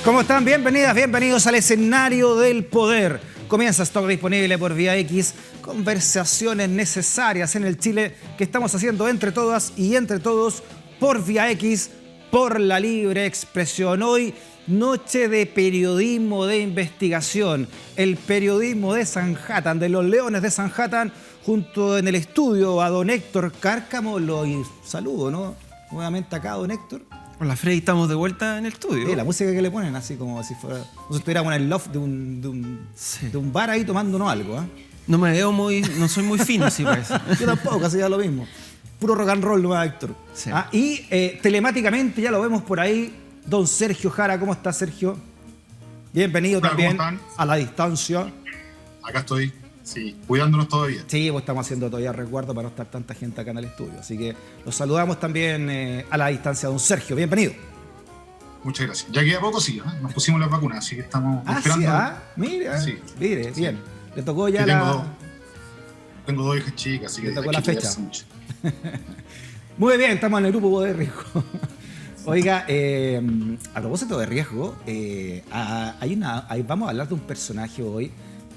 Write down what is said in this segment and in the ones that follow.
¿Cómo están? Bienvenidas, bienvenidos al escenario del poder. Comienza Stock disponible por Vía X. Conversaciones necesarias en el Chile que estamos haciendo entre todas y entre todos por Vía X, por la libre expresión. Hoy, noche de periodismo de investigación. El periodismo de Sanhattan, de los Leones de Sanhattan, junto en el estudio a don Héctor Cárcamo. Lo saludo, ¿no? Nuevamente acá, don Héctor. Hola Freddy, estamos de vuelta en el estudio. La música que le ponen, así como si fuera... Nosotros estuviéramos en el loft de un bar ahí tomándonos algo, ¿eh? No me veo no soy muy fino, sí parece. Yo tampoco, casi ya lo mismo. Puro rock and roll, ¿no, Héctor? Sí. Y telemáticamente ya lo vemos por ahí, don Sergio Jara. ¿Cómo está, Sergio? Bienvenido. Hola, también a la distancia. Acá estoy, sí, cuidándonos todavía. Sí, pues estamos haciendo todavía resguardo para no estar tanta gente acá en el estudio. Así que los saludamos también a la distancia, don Sergio. Bienvenido. Muchas gracias. Ya queda poco, sí, ¿eh? Nos pusimos las vacunas, así que estamos esperando. Sí, mire, sí. Mire, sí. Bien. Le tocó ya tengo dos hijas chicas, así que le tocó la fecha. Mucho. Muy bien, estamos en el grupo de riesgo. Oiga, a propósito de riesgo, vamos a hablar de un personaje hoy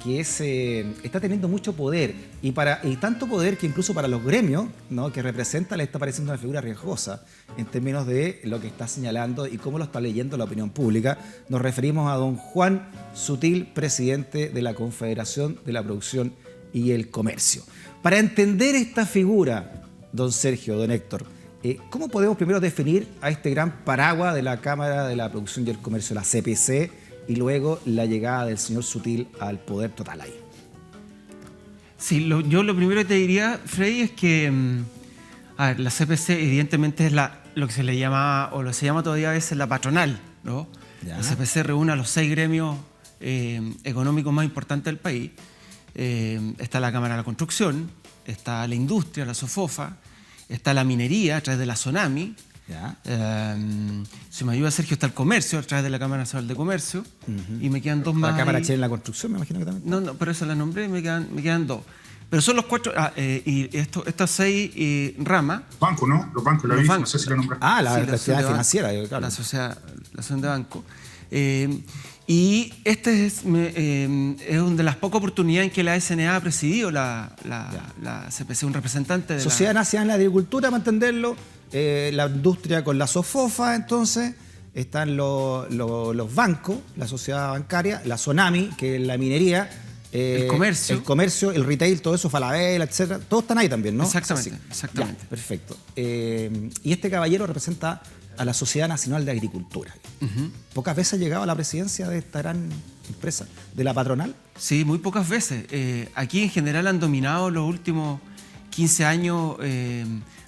que está teniendo mucho poder y tanto poder que incluso para los gremios, ¿no?, que representa, le está pareciendo una figura riesgosa en términos de lo que está señalando y cómo lo está leyendo la opinión pública. Nos referimos a don Juan Sutil, presidente de la Confederación de la Producción y el Comercio. Para entender esta figura, don Sergio, don Héctor, ¿cómo podemos primero definir a este gran paraguas de la Cámara de la Producción y el Comercio, la CPC, y luego la llegada del señor Sutil al poder total ahí? Sí, yo lo primero que te diría, Freddy, es que la CPC evidentemente es lo que se le llama, o lo se llama todavía a veces la patronal, ¿no? Ya. La CPC reúne a los 6 gremios económicos más importantes del país. Está la Cámara de la Construcción, está la industria, la SOFOFA, está la minería a través de la SONAMI. Si me ayuda Sergio, está el comercio a través de la Cámara Nacional de Comercio. Y me quedan dos más. La Cámara Chilena de la Construcción, me imagino que también. No, pero esa la nombré y me quedan dos. Pero son los 4, y estas 6 ramas. Bancos, ¿no? Los bancos, no sé si lo nombraste. La sociedad financiera, claro. La asociación de banco. Y este es una de las pocas oportunidades en que la SNA ha presidido la CPC, un representante de Sociedad Nacional de Agricultura, para entenderlo. La industria con la SOFOFA, entonces están los bancos, la sociedad bancaria, la SONAMI, que es la minería, el comercio, el retail, todo eso, Falabella, etcétera, todos están ahí también, ¿no? Exactamente. Ya, perfecto. Y este caballero representa a la Sociedad Nacional de Agricultura. ¿Pocas veces ha llegado a la presidencia de esta gran empresa, de la patronal? Sí, muy pocas veces. Aquí en general han dominado los últimos 15 años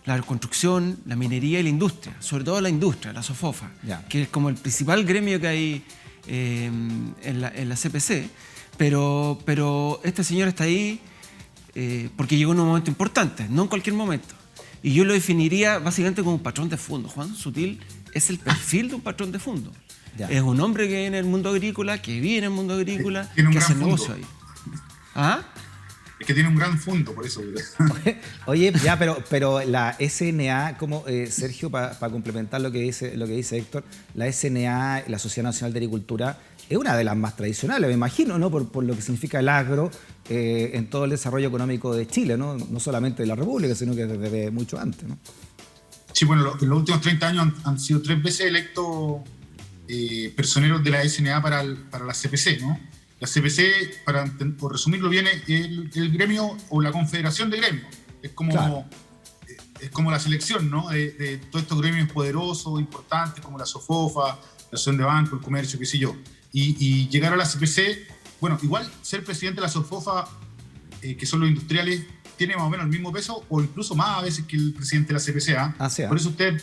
la construcción, la minería y la industria, sobre todo la industria, la SOFOFA, que es como el principal gremio que hay en la CPC, pero este señor está ahí porque llegó en un momento importante, no en cualquier momento. Y yo lo definiría básicamente como un patrón de fondo. Juan Sutil es el perfil de un patrón de fondo. Es un hombre que vive en el mundo agrícola, que vive en el mundo agrícola, que hace negocio ahí. ¿Ah? Es que tiene un gran fondo, por eso. Oye, ya, pero la SNA, como Sergio, para complementar lo que dice Héctor, la SNA, la Sociedad Nacional de Agricultura, es una de las más tradicionales, me imagino, ¿no? Por lo que significa el agro en todo el desarrollo económico de Chile, ¿no? No solamente de la República, sino que desde mucho antes, ¿no? Sí, bueno, en los últimos 30 años han sido 3 veces electos personeros de la SNA para la CPC, ¿no? La CPC, por resumirlo bien, es el gremio o la confederación de gremios. Es como la selección, ¿no? De todos estos gremios poderosos, importantes, como la SOFOFA, la Asociación de Banco, el Comercio, qué sé yo. Y llegar a la CPC, bueno, igual ser presidente de la SOFOFA, que son los industriales, tiene más o menos el mismo peso o incluso más a veces que el presidente de la CPC. ¿Sí? Por eso usted,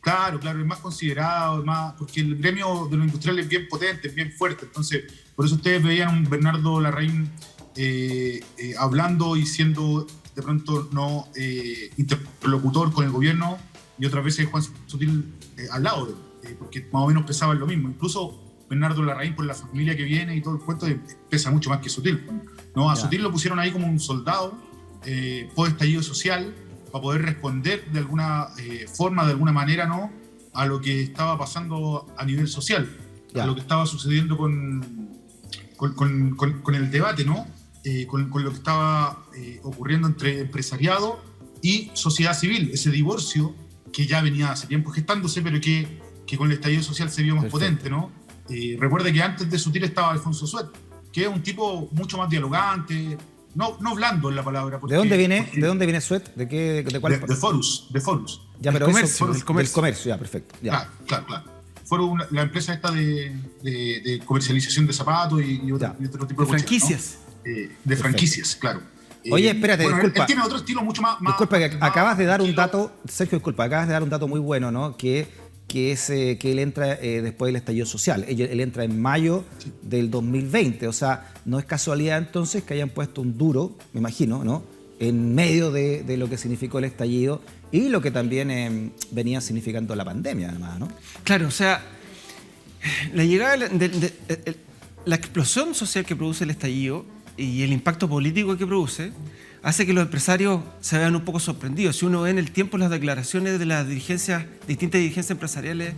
claro, es más considerado, porque el gremio de los industriales es bien potente, es bien fuerte. Entonces, por eso ustedes veían a un Bernardo Larraín hablando y siendo de pronto no interlocutor con el gobierno, y otras veces Juan Sutil al lado de él, porque más o menos pesaban lo mismo. Incluso Bernardo Larraín, por la familia que viene y todo el cuento, pesa mucho más que Sutil, ¿no? A Sutil lo pusieron ahí como un soldado post estallido social para poder responder de alguna forma, de alguna manera, ¿no?, a lo que estaba pasando a nivel social. a lo que estaba sucediendo con el debate, ¿no? Con lo que estaba ocurriendo entre empresariado y sociedad civil, ese divorcio que ya venía hace tiempo gestándose, pero que con el estallido social se vio más potente, ¿no? Recuerda que antes de Sutil estaba Alfonso Suet, que es un tipo mucho más dialogante, no blando en la palabra. Porque, ¿De dónde viene Suet? ¿De cuál? De Forus. Ya, pero del comercio, ya, perfecto. Ya. Claro. Forus, la empresa esta de comercialización de zapatos y otro tipo de franquicias. ¿No? De franquicias, claro. Oye, espérate, bueno, disculpa. Él tiene otro estilo mucho más... Disculpa, que acabas de dar un dato, Sergio, acabas de dar un dato muy bueno, ¿no? Que él entra después del estallido social. Él entra en mayo del 2020, o sea, no es casualidad entonces que hayan puesto un duro, me imagino, ¿no? En medio de lo que significó el estallido y lo que también venía significando la pandemia, además, ¿no? Claro, o sea, la llegada la explosión social que produce el estallido y el impacto político que produce hace que los empresarios se vean un poco sorprendidos. Si uno ve en el tiempo las declaraciones de las distintas dirigencias empresariales,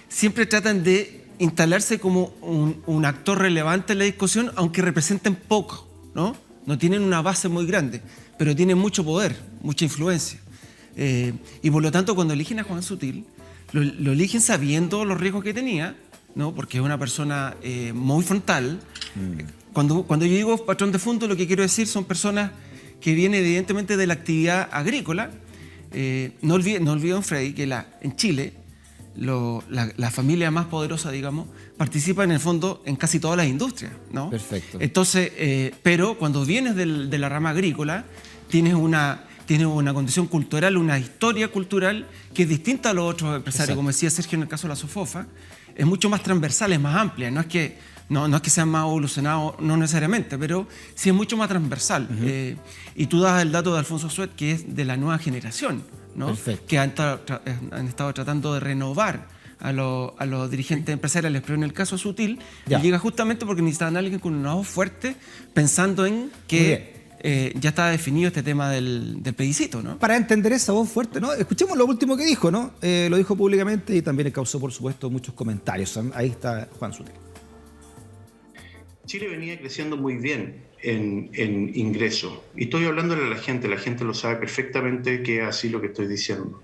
siempre tratan de instalarse como un actor relevante en la discusión, aunque representen poco, ¿no? No tienen una base muy grande, pero tienen mucho poder, mucha influencia. Y por lo tanto, cuando eligen a Juan Sutil, lo eligen sabiendo los riesgos que tenía, ¿no? Porque es una persona muy frontal. Cuando yo digo patrón de fondo, lo que quiero decir son personas que vienen evidentemente de la actividad agrícola. No olviden, Freddy, que en Chile la familia más poderosa, digamos, participa en el fondo en casi todas las industrias, ¿no? Perfecto. Entonces, pero cuando vienes de la rama agrícola, tienes una condición cultural, una historia cultural que es distinta a los otros empresarios. Exacto. Como decía Sergio en el caso de la SOFOFA, es mucho más transversal, es más amplia. No es que sean más evolucionados, no necesariamente, pero sí es mucho más transversal. Y tú das el dato de Alfonso Suet, que es de la nueva generación, ¿no? Perfecto. Que han estado tratando de renovar a los dirigentes empresariales, pero en el caso Sutil, llega justamente porque necesitaban a alguien con una voz fuerte, pensando en que ya estaba definido este tema del plebiscito, ¿no? Para entender esa voz fuerte, ¿no? Escuchemos lo último que dijo, ¿no? Lo dijo públicamente y también causó, por supuesto, muchos comentarios. Ahí está Juan Sutil. Chile venía creciendo muy bien en ingresos. Y estoy hablándole a la gente lo sabe perfectamente que es así lo que estoy diciendo.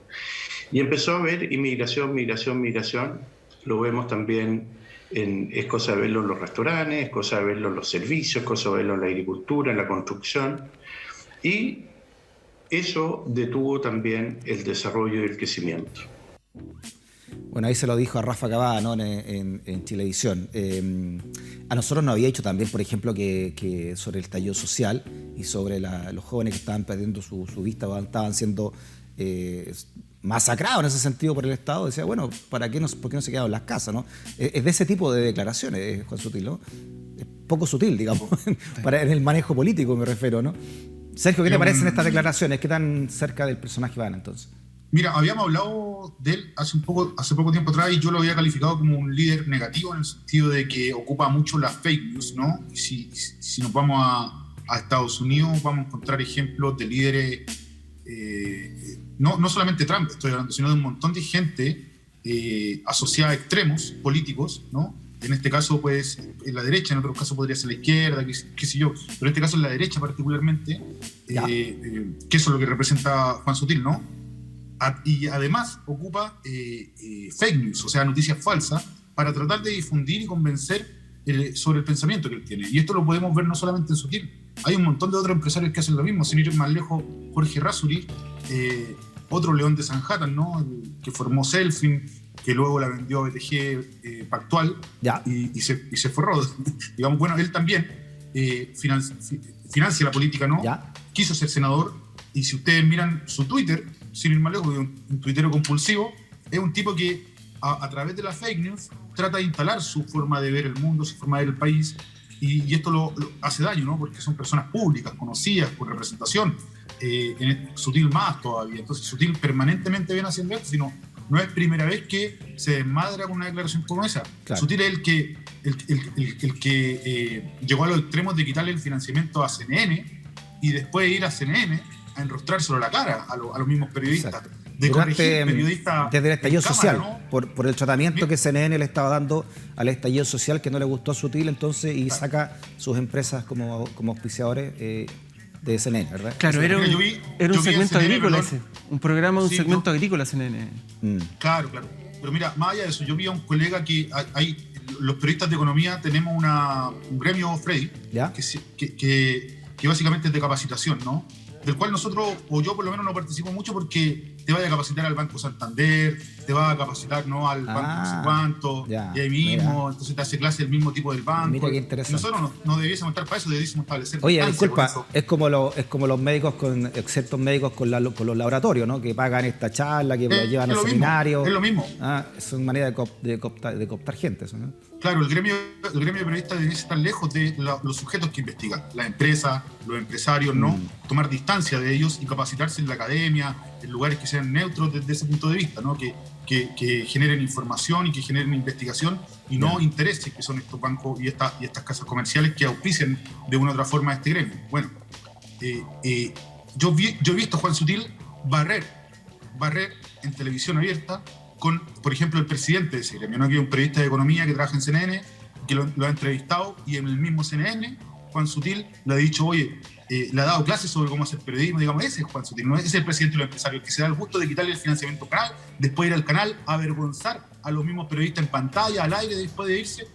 Y empezó a haber inmigración. Lo vemos también, es cosa de verlo en los restaurantes, es cosa de verlo en los servicios, es cosa de verlo en la agricultura, en la construcción. Y eso detuvo también el desarrollo y el crecimiento. Bueno, ahí se lo dijo a Rafa Cavada, ¿no? en Chilevisión. A nosotros nos había dicho también, por ejemplo, que sobre el estallido social y sobre los jóvenes que estaban perdiendo su vista, estaban siendo masacrados en ese sentido por el Estado. Decía, bueno, ¿por qué no se quedaron en las casas, ¿no? Es de ese tipo de declaraciones, Juan Sutil, ¿no? Es poco sutil, digamos, en el manejo político me refiero, ¿no? Sergio, ¿qué te parecen estas declaraciones? ¿Qué tan cerca del personaje van entonces? Mira, habíamos hablado de él hace poco tiempo atrás y yo lo había calificado como un líder negativo en el sentido de que ocupa mucho las fake news, ¿no? Y si nos vamos a Estados Unidos, vamos a encontrar ejemplos de líderes, no solamente Trump, estoy hablando, sino de un montón de gente asociada a extremos políticos, ¿no? En este caso, pues, en la derecha, en otros casos podría ser la izquierda, qué sé yo, pero en este caso en la derecha particularmente, que eso es lo que representa Juan Sutil, ¿no? Y además ocupa fake news, o sea, noticias falsas, para tratar de difundir y convencer sobre el pensamiento que él tiene. Y esto lo podemos ver no solamente en Sutil. Hay un montón de otros empresarios que hacen lo mismo, sin ir más lejos, Jorge Errázuriz, otro león de Sanhattan, ¿no? Que formó Selfin, que luego la vendió a BTG Pactual y se forró. Digamos, bueno, él también financia la política, ¿no? Quiso ser senador, y si ustedes miran su Twitter, sin ir más lejos, un tuitero compulsivo, es un tipo que a través de las fake news trata de instalar su forma de ver el mundo, su forma de ver el país, y esto lo hace daño, ¿no? Porque son personas públicas, conocidas, con representación, Sutil más todavía. Entonces Sutil permanentemente viene haciendo esto, sino no es primera vez que se desmadra con una declaración como esa. Claro. Sutil es el que llegó a los extremos de quitarle el financiamiento a CNN y después ir a CNN a enrostrárselo a la cara a los mismos periodistas. Exacto. de corregir periodistas desde el estallido cámara, social, ¿no? por el tratamiento que CNN le estaba dando al estallido social, que no le gustó a Sutil, entonces, y saca sus empresas como auspiciadores de CNN, ¿verdad? Claro, era un segmento agrícola ese, un programa de un segmento agrícola CNN. Claro. Pero mira, más allá de eso, yo vi a un colega que los periodistas de economía tenemos un gremio, Freddy, que básicamente es de capacitación, ¿no? Del cual nosotros, o yo por lo menos, no participo mucho porque te vaya a capacitar al Banco Santander, te va a capacitar, ¿no?, al Banco no sé cuánto, y ahí mismo, entonces te hace clase el mismo tipo del banco. Mira qué interesante. Nosotros no debiésemos estar para eso, debiésemos establecer. Oye, disculpa, es como los médicos exceptos médicos con los laboratorios, ¿no? Que pagan esta charla, que los llevan al seminario. Es lo mismo. Es una manera de cooptar gente, eso, ¿no? Claro, el gremio de periodistas debe estar lejos de los sujetos que investigan, las empresas, los empresarios, ¿no? Tomar distancia de ellos y capacitarse en la academia, en lugares que sean neutros desde ese punto de vista, ¿no? Que generen información y que generen investigación y no intereses, que son estos bancos y estas casas comerciales que auspician de una u otra forma a este gremio. Bueno, yo he visto a Juan Sutil barrer en televisión abierta con, por ejemplo, el presidente de ese gremio, ¿no? Que es un periodista de economía que trabaja en CNN, que lo ha entrevistado, y en el mismo CNN, Juan Sutil le ha dicho, oye, le ha dado clases sobre cómo hacer periodismo, digamos, ese es Juan Sutil, no ese es el presidente de los empresarios, que se da el gusto de quitarle el financiamiento al canal, después ir al canal a avergonzar a los mismos periodistas en pantalla, al aire, después de irse,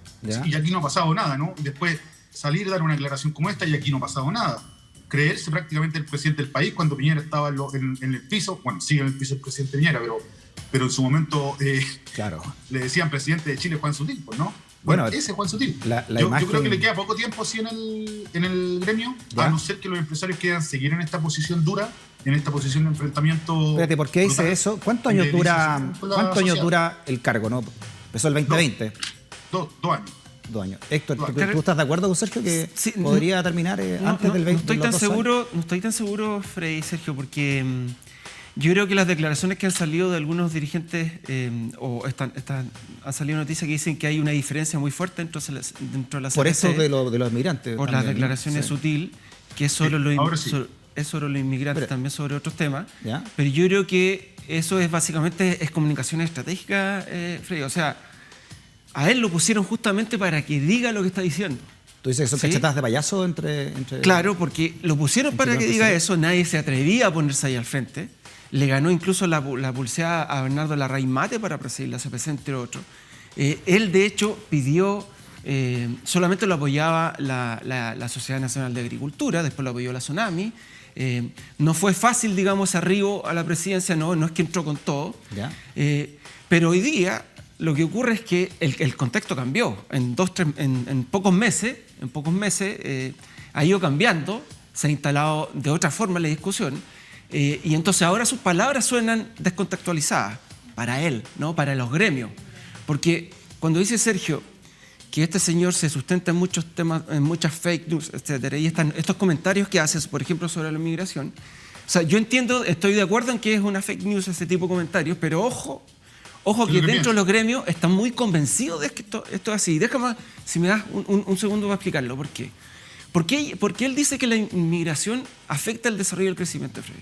y aquí no ha pasado nada, ¿no? Después salir, dar una declaración como esta, y aquí no ha pasado nada. Creerse prácticamente el presidente del país cuando Piñera estaba en el piso, bueno, sigue en el piso el presidente Piñera, pero en su momento le decían presidente de Chile Juan Sutil, pues, ¿no? Bueno, ese es Juan Sutil. Yo creo que le queda poco tiempo así en el gremio, a no ser que los empresarios quieran seguir en esta posición dura, en esta posición de enfrentamiento. Espérate, ¿por qué dice eso? ¿Cuántos años dura el cargo, no? Empezó el 2020. 2 años. 2 años. Héctor, ¿tú estás de acuerdo con Sergio que podría terminar antes del 20? No estoy tan seguro, Freddy y Sergio, porque yo creo que las declaraciones que han salido de algunos dirigentes han salido noticias que dicen que hay una diferencia muy fuerte dentro de la CPC. Por eso de los migrantes. Por también, las declaraciones Sutil, que es sobre los inmigrantes, también sobre otros temas. ¿Ya? Pero yo creo que eso es básicamente comunicación estratégica, Freddy. O sea, a él lo pusieron justamente para que diga lo que está diciendo. ¿Tú dices que son cachetadas de payaso entre...? Claro, porque lo pusieron para que diga eso, nadie se atrevía a ponerse ahí al frente. Le ganó incluso la pulseada a Bernardo Larraín Mate para presidir la CPC, entre otros. Él, de hecho, pidió, solamente lo apoyaba la Sociedad Nacional de Agricultura, después lo apoyó la Sonami. No fue fácil, digamos, arribo a la presidencia, no es que entró con todo. Pero hoy día lo que ocurre es que el contexto cambió. En pocos meses ha ido cambiando, se ha instalado de otra forma la discusión. Y entonces ahora sus palabras suenan descontextualizadas para él, ¿no? Para los gremios. Porque cuando dice Sergio que este señor se sustenta en muchos temas, en muchas fake news, etcétera, y estos comentarios que hace, por ejemplo, sobre la inmigración, o sea, yo entiendo, estoy de acuerdo en que es una fake news ese tipo de comentarios, pero ojo que dentro de los gremios están muy convencidos de que esto es así. Déjame, si me das un segundo para explicarlo. ¿Por qué? Porque él dice que la inmigración afecta el desarrollo y el crecimiento, Freddy.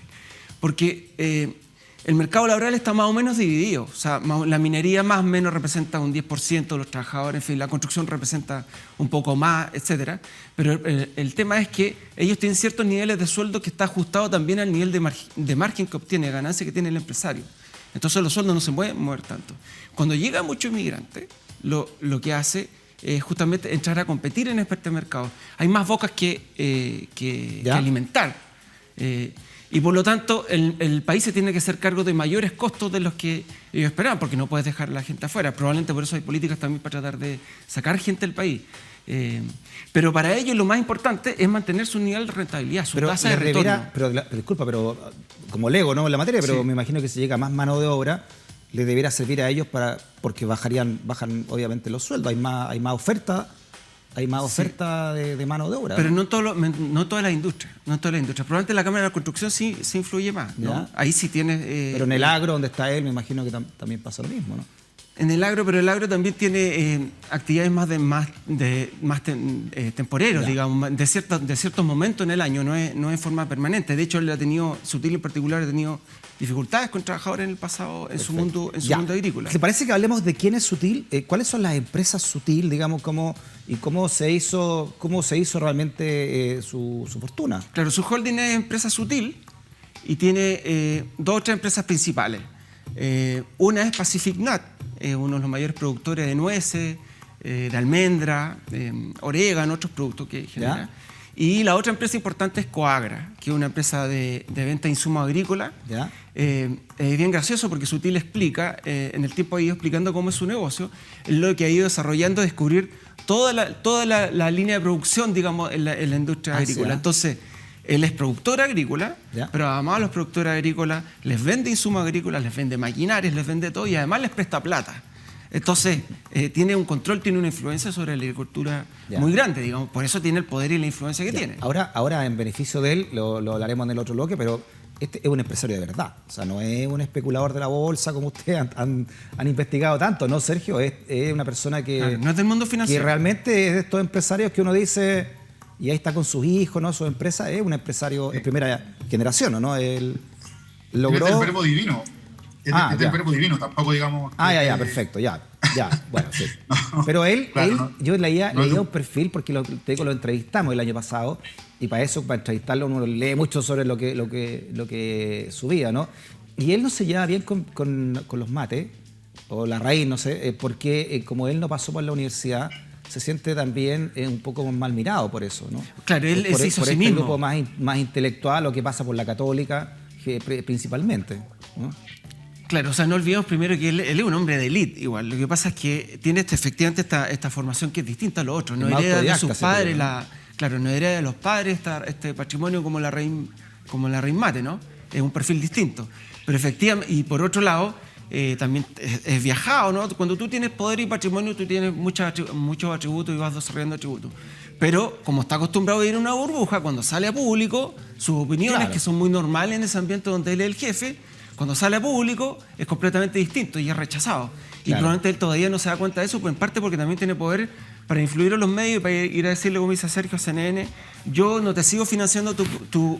Porque el mercado laboral está más o menos dividido. O sea, la minería más o menos representa un 10% de los trabajadores, en fin, la construcción representa un poco más, etcétera. Pero el tema es que ellos tienen ciertos niveles de sueldo que está ajustado también al nivel de margen que obtiene, de ganancia que tiene el empresario. Entonces los sueldos no se pueden mover tanto. Cuando llega mucho inmigrante, lo que hace es justamente entrar a competir en este mercado. Hay más bocas que alimentar. Y por lo tanto, el país se tiene que hacer cargo de mayores costos de los que ellos esperaban, porque no puedes dejar a la gente afuera. Probablemente por eso hay políticas también para tratar de sacar gente del país. Pero para ellos lo más importante es mantener su nivel de rentabilidad, su tasa de retorno. Disculpa, pero como lego, ¿no?, en la materia, pero me imagino que si llega más mano de obra, les debiera servir a ellos porque bajan obviamente los sueldos, hay más oferta. Hay más oferta de mano de obra. Pero no toda la industria. Probablemente en la Cámara de la Construcción sí influye más, ¿no? Ahí sí tienes... Pero en el agro, donde está él, me imagino que también pasa lo mismo, ¿no? en el agro, pero el agro también tiene actividades temporeros, digamos, de ciertos momentos en el año, no es en forma permanente. De hecho, él ha tenido, Sutil en particular, ha tenido dificultades con trabajadores en el pasado, en su mundo agrícola. ¿Te parece que hablemos de quién es Sutil? ¿Cuáles son las empresas Sutil, digamos, cómo se hizo realmente su fortuna? Claro, su holding es empresa Sutil y tiene 2 o 3 empresas principales. Una es Pacific Nut, uno de los mayores productores de nueces, de almendra, orégano, otros productos que genera. Y la otra empresa importante es Coagra, que es una empresa de venta de insumos agrícolas. Es bien gracioso porque Sutil explica, en el tiempo ha ido explicando cómo es su negocio, lo que ha ido desarrollando, descubrir toda la línea de producción, digamos, en la industria agrícola. Entonces, él es productor agrícola, pero además a los productores agrícolas les vende insumos agrícolas, les vende maquinarias, les vende todo y además les presta plata. Entonces, tiene un control, tiene una influencia sobre la agricultura muy grande, digamos. Por eso tiene el poder y la influencia que tiene. Ahora, en beneficio de él, lo hablaremos en el otro bloque, pero este es un empresario de verdad. O sea, no es un especulador de la bolsa como ustedes han investigado tanto, ¿no, Sergio? Es una persona que... no es del mundo financiero. Que realmente es de estos empresarios que uno dice... Y ahí está con sus hijos, ¿no? Su empresa es un empresario de primera generación, ¿no? Él logró... Es del verbo divino. Es del verbo divino, tampoco digamos... perfecto, bueno, sí. Pero yo leía un perfil, porque lo entrevistamos el año pasado, y para entrevistarlo uno lee mucho sobre lo que subía, ¿no? Y él no se lleva bien con los mates, o la raíz, no sé, porque como él no pasó por la universidad... se siente también un poco mal mirado por eso, ¿no? Claro, él se hizo a sí mismo. mismo. Grupo más intelectual, lo que pasa por la católica, principalmente, ¿no? Claro, o sea, no olvidemos primero que él es un hombre de élite igual. Lo que pasa es que tiene efectivamente esta formación que es distinta a los otros. No hereda de sus padres, no hereda de los padres este patrimonio como la reina Mate, ¿no? Es un perfil distinto. Pero efectivamente, y por otro lado, también es viajado, ¿no? Cuando tú tienes poder y patrimonio, tú tienes muchos atributos y vas desarrollando atributos. Pero como está acostumbrado a vivir en una burbuja, cuando sale a público, sus opiniones, que son muy normales en ese ambiente donde él es el jefe, cuando sale a público es completamente distinto y es rechazado. Y probablemente él todavía no se da cuenta de eso, pues en parte porque también tiene poder para influir en los medios y para ir a decirle, como dice Sergio, a CNN, yo no te sigo financiando tu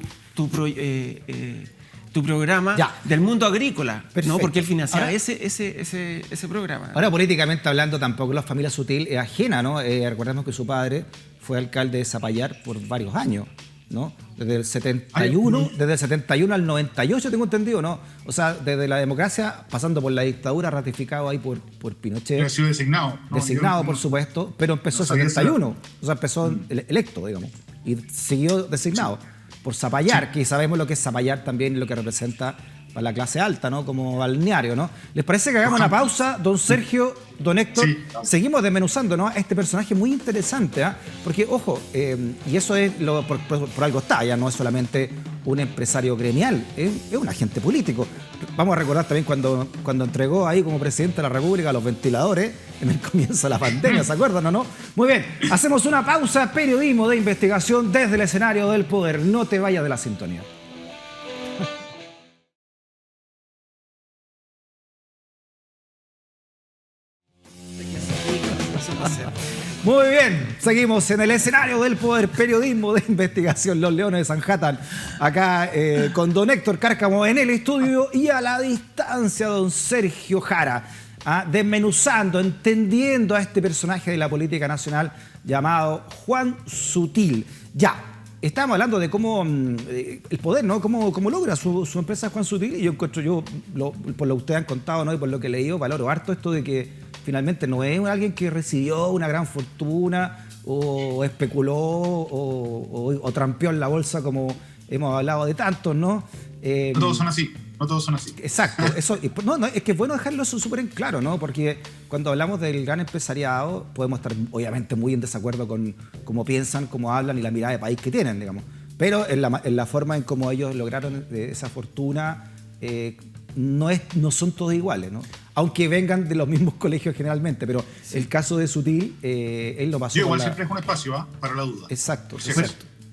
programa del mundo agrícola, ¿no? Porque él financiaba ese programa. Ahora, políticamente hablando, tampoco la familia Sutil es ajena, ¿no? Recordemos que su padre fue alcalde de Zapallar por varios años, ¿no? Desde el 71 al 98, tengo entendido, ¿no? O sea, desde la democracia, pasando por la dictadura, ratificado ahí por Pinochet. Pero ha sido designado. Designado, por supuesto, pero empezó en el 71. O sea, empezó electo, digamos, y siguió designado. Por Zapallar, que sabemos lo que es Zapallar también, lo que representa para la clase alta, ¿no? Como balneario, ¿no? ¿Les parece que hagamos una pausa, don Sergio, don Héctor? Sí. Seguimos desmenuzando, ¿no? A este personaje muy interesante, ¿ah? Porque, ojo, y eso es por algo está, ya no es solamente un empresario gremial, es un agente político. Vamos a recordar también cuando entregó ahí como presidente de la República los ventiladores en el comienzo de la pandemia, ¿se acuerdan o no? Muy bien, hacemos una pausa, periodismo de investigación desde el escenario del poder. No te vayas de la sintonía. Muy bien, seguimos en el escenario del poder, periodismo de investigación, los Leones de Sanhattan, acá con don Héctor Cárcamo en el estudio y a la distancia don Sergio Jara, desmenuzando, entendiendo a este personaje de la política nacional llamado Juan Sutil. Estábamos hablando de cómo el poder, ¿no? Cómo logra su empresa Juan Sutil, y yo encuentro, por lo que ustedes han contado, ¿no? Y por lo que he leído, valoro harto esto de que finalmente no es alguien que recibió una gran fortuna o especuló o trampeó en la bolsa como hemos hablado de tantos, ¿no? No todos son así. Exacto. Eso, es que es bueno dejarlo eso súper en claro, ¿no? Porque cuando hablamos del gran empresariado podemos estar obviamente muy en desacuerdo con cómo piensan, cómo hablan y la mirada de país que tienen, digamos. Pero en la forma en cómo ellos lograron esa fortuna, no son todos iguales, ¿no? Aunque vengan de los mismos colegios generalmente, pero el caso de Sutil, él lo pasó. Yo igual siempre es un espacio, para la duda. Exacto.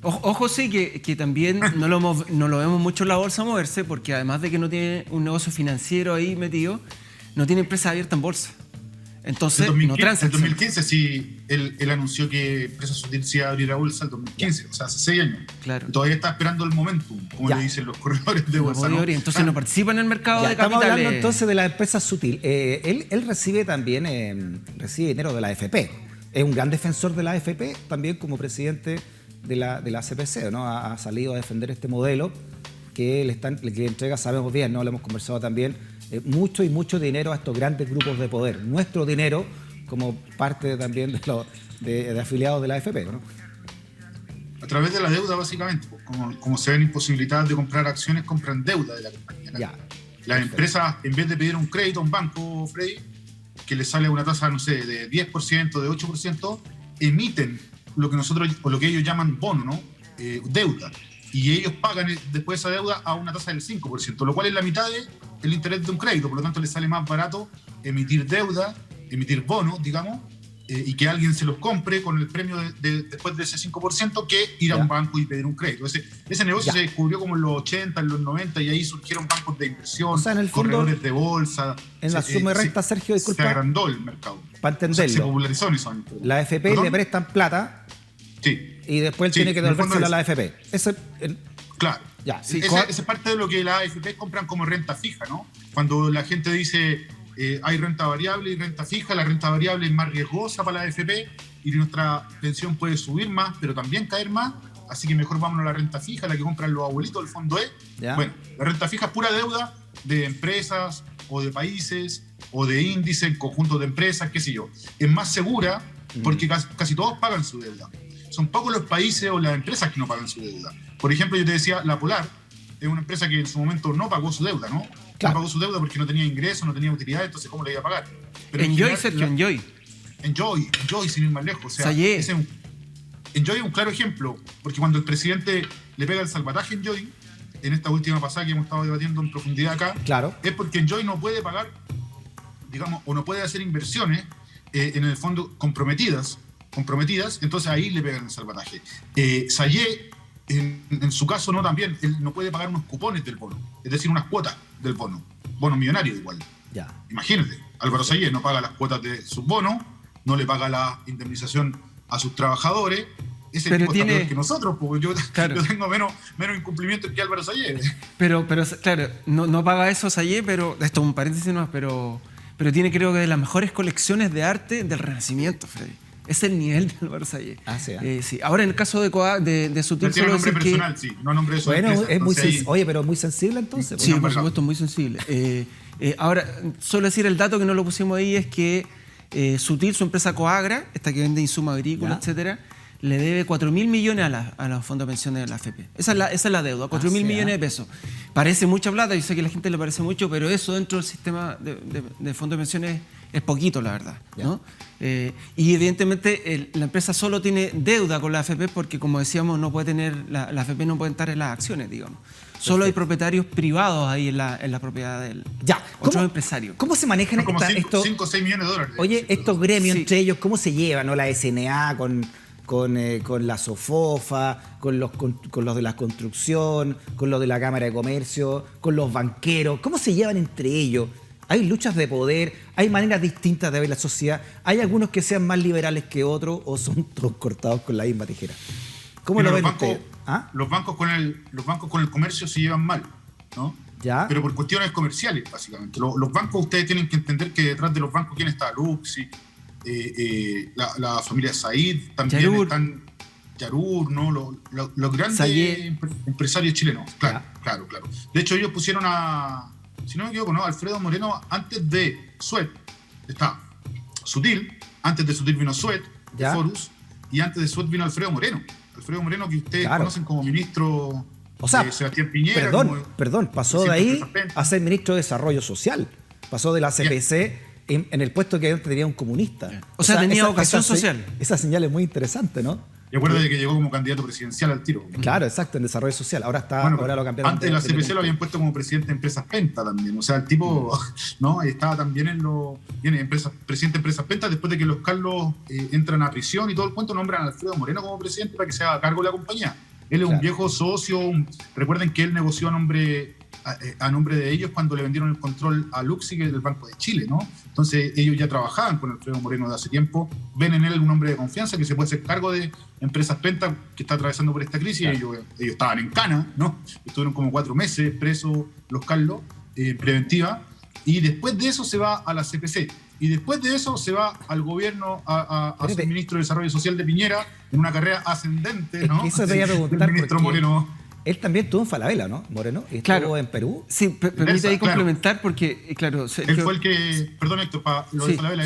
Ojo, sí, que también no lo vemos mucho en la bolsa moverse, porque además de que no tiene un negocio financiero ahí metido, no tiene empresa abierta en bolsa. Entonces, no transa. En 2015 sí, él anunció que Empresa Sutil se iba a abrir a bolsa en 2015, o sea, hace 6 años. Claro. Y todavía está esperando el momentum, como le dicen los corredores de bolsa. ¿No? Entonces no participa en el mercado de estamos capitales. hablando entonces de la empresa Sutil. Él recibe también recibe dinero de la AFP. Es un gran defensor de la AFP, también como presidente de la CPC, ¿no? Ha salido a defender este modelo que le entrega, sabemos bien, ¿no? Lo hemos conversado también, mucho dinero a estos grandes grupos de poder. Nuestro dinero como parte también de afiliados de la AFP, ¿no? A través de la deuda, básicamente. Como se ven imposibilitadas de comprar acciones, compran deuda de la compañía. Ya. Las empresas, en vez de pedir un crédito a un banco, Freddy, que les sale una tasa, no sé, de 10%, de 8%, emiten lo que ellos llaman bono, ¿no? Deuda. Y ellos pagan después esa deuda a una tasa del 5%, lo cual es la mitad del interés de un crédito. Por lo tanto, les sale más barato emitir deuda, emitir bonos, digamos, y que alguien se los compre con el premio después de ese 5% que ir a un banco y pedir un crédito. Ese negocio se descubrió como en los 80, en los 90, y ahí surgieron bancos de inversión, o sea, en el fondo, corredores de bolsa. En la suma recta, Sergio, disculpa. Se agrandó el mercado. Para entenderlo. Se popularizó en esos años. La AFP le prestan plata. Sí. Y después él tiene que devolvérsela a la AFP. Claro. Ya, sí. Esa es parte de lo que las AFP compran como renta fija, ¿no? Cuando la gente dice hay renta variable y renta fija, la renta variable es más riesgosa para la AFP y nuestra pensión puede subir más, pero también caer más, así que mejor vámonos a la renta fija, la que compran los abuelitos del Fondo E. ¿Ya? Bueno, la renta fija es pura deuda de empresas o de países o de índices, conjuntos de empresas, qué sé yo. Es más segura porque casi todos pagan su deuda. Son pocos los países o las empresas que no pagan su deuda. Por ejemplo, yo te decía, la Polar es una empresa que en su momento no pagó su deuda, ¿no? Claro. No pagó su deuda porque no tenía ingresos, no tenía utilidad, entonces ¿cómo le iba a pagar? Pero Enjoy, Sergio, Enjoy. Enjoy, sin ir más lejos. O sea, Enjoy es un claro ejemplo, porque cuando el presidente le pega el salvataje a Enjoy, en esta última pasada que hemos estado debatiendo en profundidad acá, claro, es porque Enjoy no puede pagar, digamos, o no puede hacer inversiones en el fondo comprometidas, entonces ahí le pegan el salvataje. Sayé, en su caso, no también, él no puede pagar unos cupones del bono, es decir, unas cuotas del bono millonario igual. Ya. Imagínate, Álvaro Sayé no paga las cuotas de sus bonos, no le paga la indemnización a sus trabajadores. Ese tipo está peor que nosotros, porque yo tengo menos incumplimientos que Álvaro Sayé. Pero claro, no paga eso Sayé, pero esto es un paréntesis más, pero tiene, creo que, de las mejores colecciones de arte del Renacimiento, Freddy. Es el nivel de Álvaro Sayé. Sí. Ahora, en el caso de Sutil, solo nombre personal, sí, no nombre de su empresa. Es muy oye, pero muy sensible entonces. Sí, por supuesto, muy sensible. Ahora, solo decir el dato que no lo pusimos ahí es que Sutil, su empresa Coagra, esta que vende insumos agrícolas, etcétera, le debe 4.000 millones a los fondos de pensiones de la AFP. Esa es la deuda, 4.000 millones de pesos. Parece mucha plata, yo sé que a la gente le parece mucho, pero eso dentro del sistema de fondos de pensiones es poquito, la verdad, ¿no? Y evidentemente la empresa solo tiene deuda con la AFP porque, como decíamos, no puede tener la AFP no puede estar en las acciones, digamos. Solo hay propietarios privados ahí en la propiedad de él. Otros empresarios. ¿Cómo se manejan estos 5 o 6 millones de dólares? Oye, estos gremios entre ellos, ¿cómo se llevan, ¿no? La SNA con la SOFOFA, con los de la construcción, con los de la Cámara de Comercio, con los banqueros? ¿Cómo se llevan entre ellos? Hay luchas de poder, hay maneras distintas de ver la sociedad. ¿Hay algunos que sean más liberales que otros o son todos cortados con la misma tijera? ¿Cómo lo ven ustedes? Los bancos con el comercio se llevan mal, ¿no? ¿Ya? Pero por cuestiones comerciales, básicamente. Los bancos, ustedes tienen que entender que detrás de los bancos, ¿quién está? Luxi, la familia Said, también están Yarur, ¿no? Los grandes empresarios chilenos. Claro. De hecho, ellos pusieron si no me equivoco, ¿no? Alfredo Moreno, antes de Suet, está Sutil, antes de Sutil vino Suet, Forus, y antes de Suet vino Alfredo Moreno. Alfredo Moreno, que ustedes conocen como ministro de Sebastián Piñera. Perdón, pasó de ahí a ser ministro de Desarrollo Social. Pasó de la CPC en el puesto que antes tenía un comunista. O sea, tenía vocación social. Esa señal es muy interesante, ¿no? Y acuérdate que llegó como candidato presidencial al tiro. Claro, exacto, en desarrollo social. Ahora lo cambiaron. Antes de la CPC lo habían puesto como presidente de Empresas Penta también. O sea, el tipo ¿no? estaba también presidente de Empresas Penta, después de que los Carlos entran a prisión y todo el cuento, nombran a Alfredo Moreno como presidente para que se haga cargo de la compañía. Él es un viejo socio. Recuerden que él negoció a a nombre de ellos cuando le vendieron el control a Luxi, que es del Banco de Chile, ¿no? Entonces ellos ya trabajaban con Alfredo Moreno de hace tiempo, ven en él un hombre de confianza que se puede hacer cargo de empresas Penta que está atravesando por esta crisis. Claro. Ellos estaban en cana, ¿no? Estuvieron como 4 meses presos los Carlos, preventiva, y después de eso se va a la CPC. Y después de eso se va al gobierno, a ser ministro de Desarrollo Social de Piñera, en una carrera ascendente, ¿no? Eso te voy a preguntar, ministro Moreno. Él también estuvo en Falabella, ¿no, Moreno? ¿Estuvo claro. en Perú? Sí, permítame ahí complementar porque, claro... Él fue el que... Perdón, Héctor, para lo de Falabella.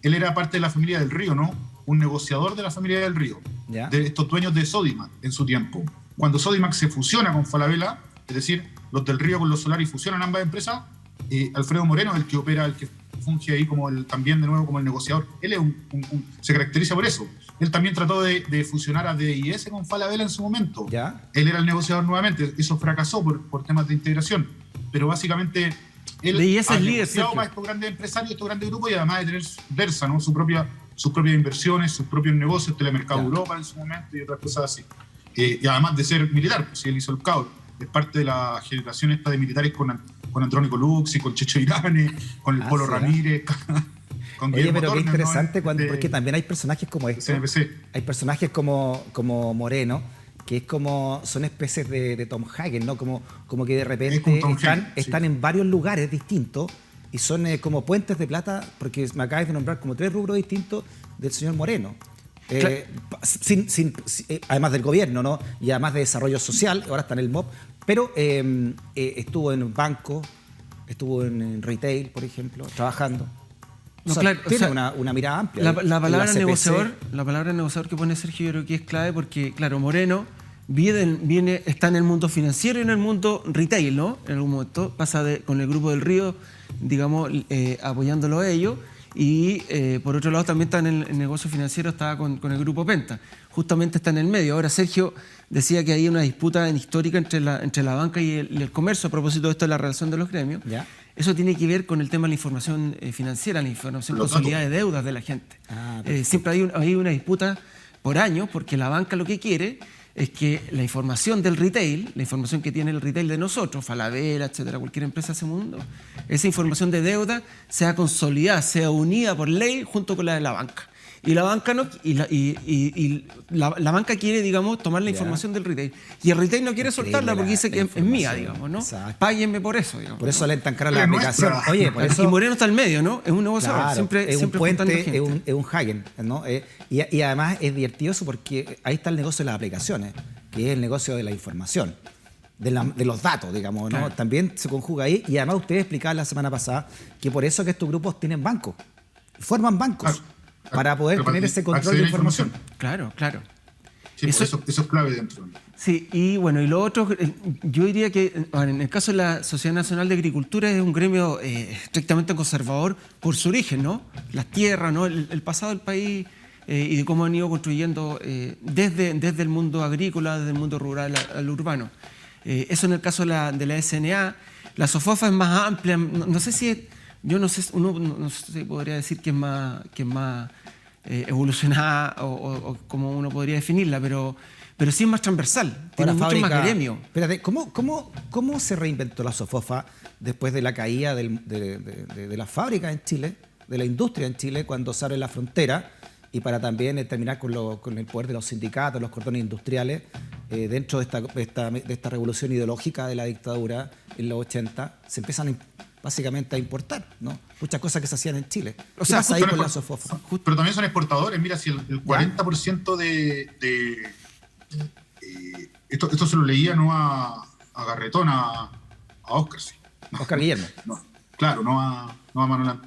Él era parte de la familia del Río, ¿no? Un negociador de la familia del Río. ¿Ya? De estos dueños de Sodimac en su tiempo. Cuando Sodimac se fusiona con Falabella, es decir, los del Río con los Solari fusionan ambas empresas, Alfredo Moreno, el que opera, el que funge ahí también de nuevo como el negociador, él es se caracteriza por eso. Él también trató de fusionar a DIS con Falabella en su momento. ¿Ya? Él era el negociador nuevamente, eso fracasó por temas de integración, pero básicamente él DIS ha es negociado para estos grandes empresarios, estos grandes grupos, y además de tener Versa, ¿no? sus propias inversiones, sus propios negocios, Telemercado Europa en su momento y otras cosas así. Y además de ser militar, pues él hizo el CAUR, es parte de la generación esta de militares con Andrónico Luxi, con Checho Irane, con el Polo Ramírez. Oye, pero qué interesante, ¿no? Porque también hay personajes como estos. Hay personajes como Moreno, que es son especies de Tom Hagen, ¿no? Como que de repente están en varios lugares distintos y son como puentes de plata, porque me acabas de nombrar como 3 rubros distintos del señor Moreno. Claro. Además del gobierno, ¿no? Y además de desarrollo social, ahora está en el MOP, pero estuvo en banco, estuvo en retail, por ejemplo, trabajando. No, claro, tiene una mirada amplia. La palabra negociador que pone Sergio, yo creo que es clave porque, claro, Moreno está en el mundo financiero y en el mundo retail, ¿no? En algún momento pasa con el Grupo del Río, digamos, apoyándolo a ellos. Y por otro lado también está en el negocio financiero, estaba con el Grupo Penta. Justamente está en el medio. Ahora Sergio decía que hay una disputa histórica entre la banca y el comercio a propósito de esto de la relación de los gremios. ¿Ya? Eso tiene que ver con el tema de la información financiera, la información consolidada de deudas de la gente. Siempre hay una disputa por años porque la banca lo que quiere es que la información del retail, la información que tiene el retail de nosotros, Falabella, etcétera, cualquier empresa de ese mundo, esa información de deuda sea consolidada, sea unida por ley junto con la de la banca. Y la banca no, la banca quiere, digamos, tomar la información del retail. Y el retail no quiere soltarla porque dice que es mía, digamos, ¿no? Exacto. Páguenme por eso, digamos. Por eso le tan cara la aplicación. Oye, por eso... Y Moreno está al medio, ¿no? Es un negociador. Claro, siempre un puente, es un Hagen, ¿no? Y además es divertido eso porque ahí está el negocio de las aplicaciones, que es el negocio de la información. De los datos, digamos, ¿no? Claro. También se conjuga ahí. Y además ustedes explicaban la semana pasada que por eso que estos grupos tienen bancos, forman bancos. Para poder tener ese control de información. Claro. Sí, eso es clave dentro. Sí, y bueno, y lo otro, yo diría que en el caso de la Sociedad Nacional de Agricultura es un gremio estrictamente conservador por su origen, ¿no? Las tierras, ¿no? El pasado del país y de cómo han ido construyendo desde el mundo agrícola, desde el mundo rural al urbano. Eso en el caso de la SNA. La SOFOFA es más amplia, no sé si... Yo no sé, no sé si podría decir que es más evolucionada o como uno podría definirla, pero sí es más transversal, tiene mucho más gremio. Espérate, ¿cómo se reinventó la SOFOFA después de la caída de las fábricas en Chile, de la industria en Chile, cuando se abre la frontera y para también terminar con el poder de los sindicatos, los cordones industriales, dentro de esta revolución ideológica de la dictadura en los 80, se empiezan básicamente a importar, ¿no? Muchas cosas que se hacían en Chile. O sea, pasa ahí con la SOFOFA? Pero también son exportadores. Mira, si el 40% esto se lo leía no a Garretón, a Óscar, sí. Óscar Guillermo. No, claro, no a Manuel.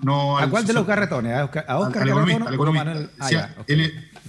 No ¿A cuál de los Garretones? ¿A Óscar Garretón o a Manuel?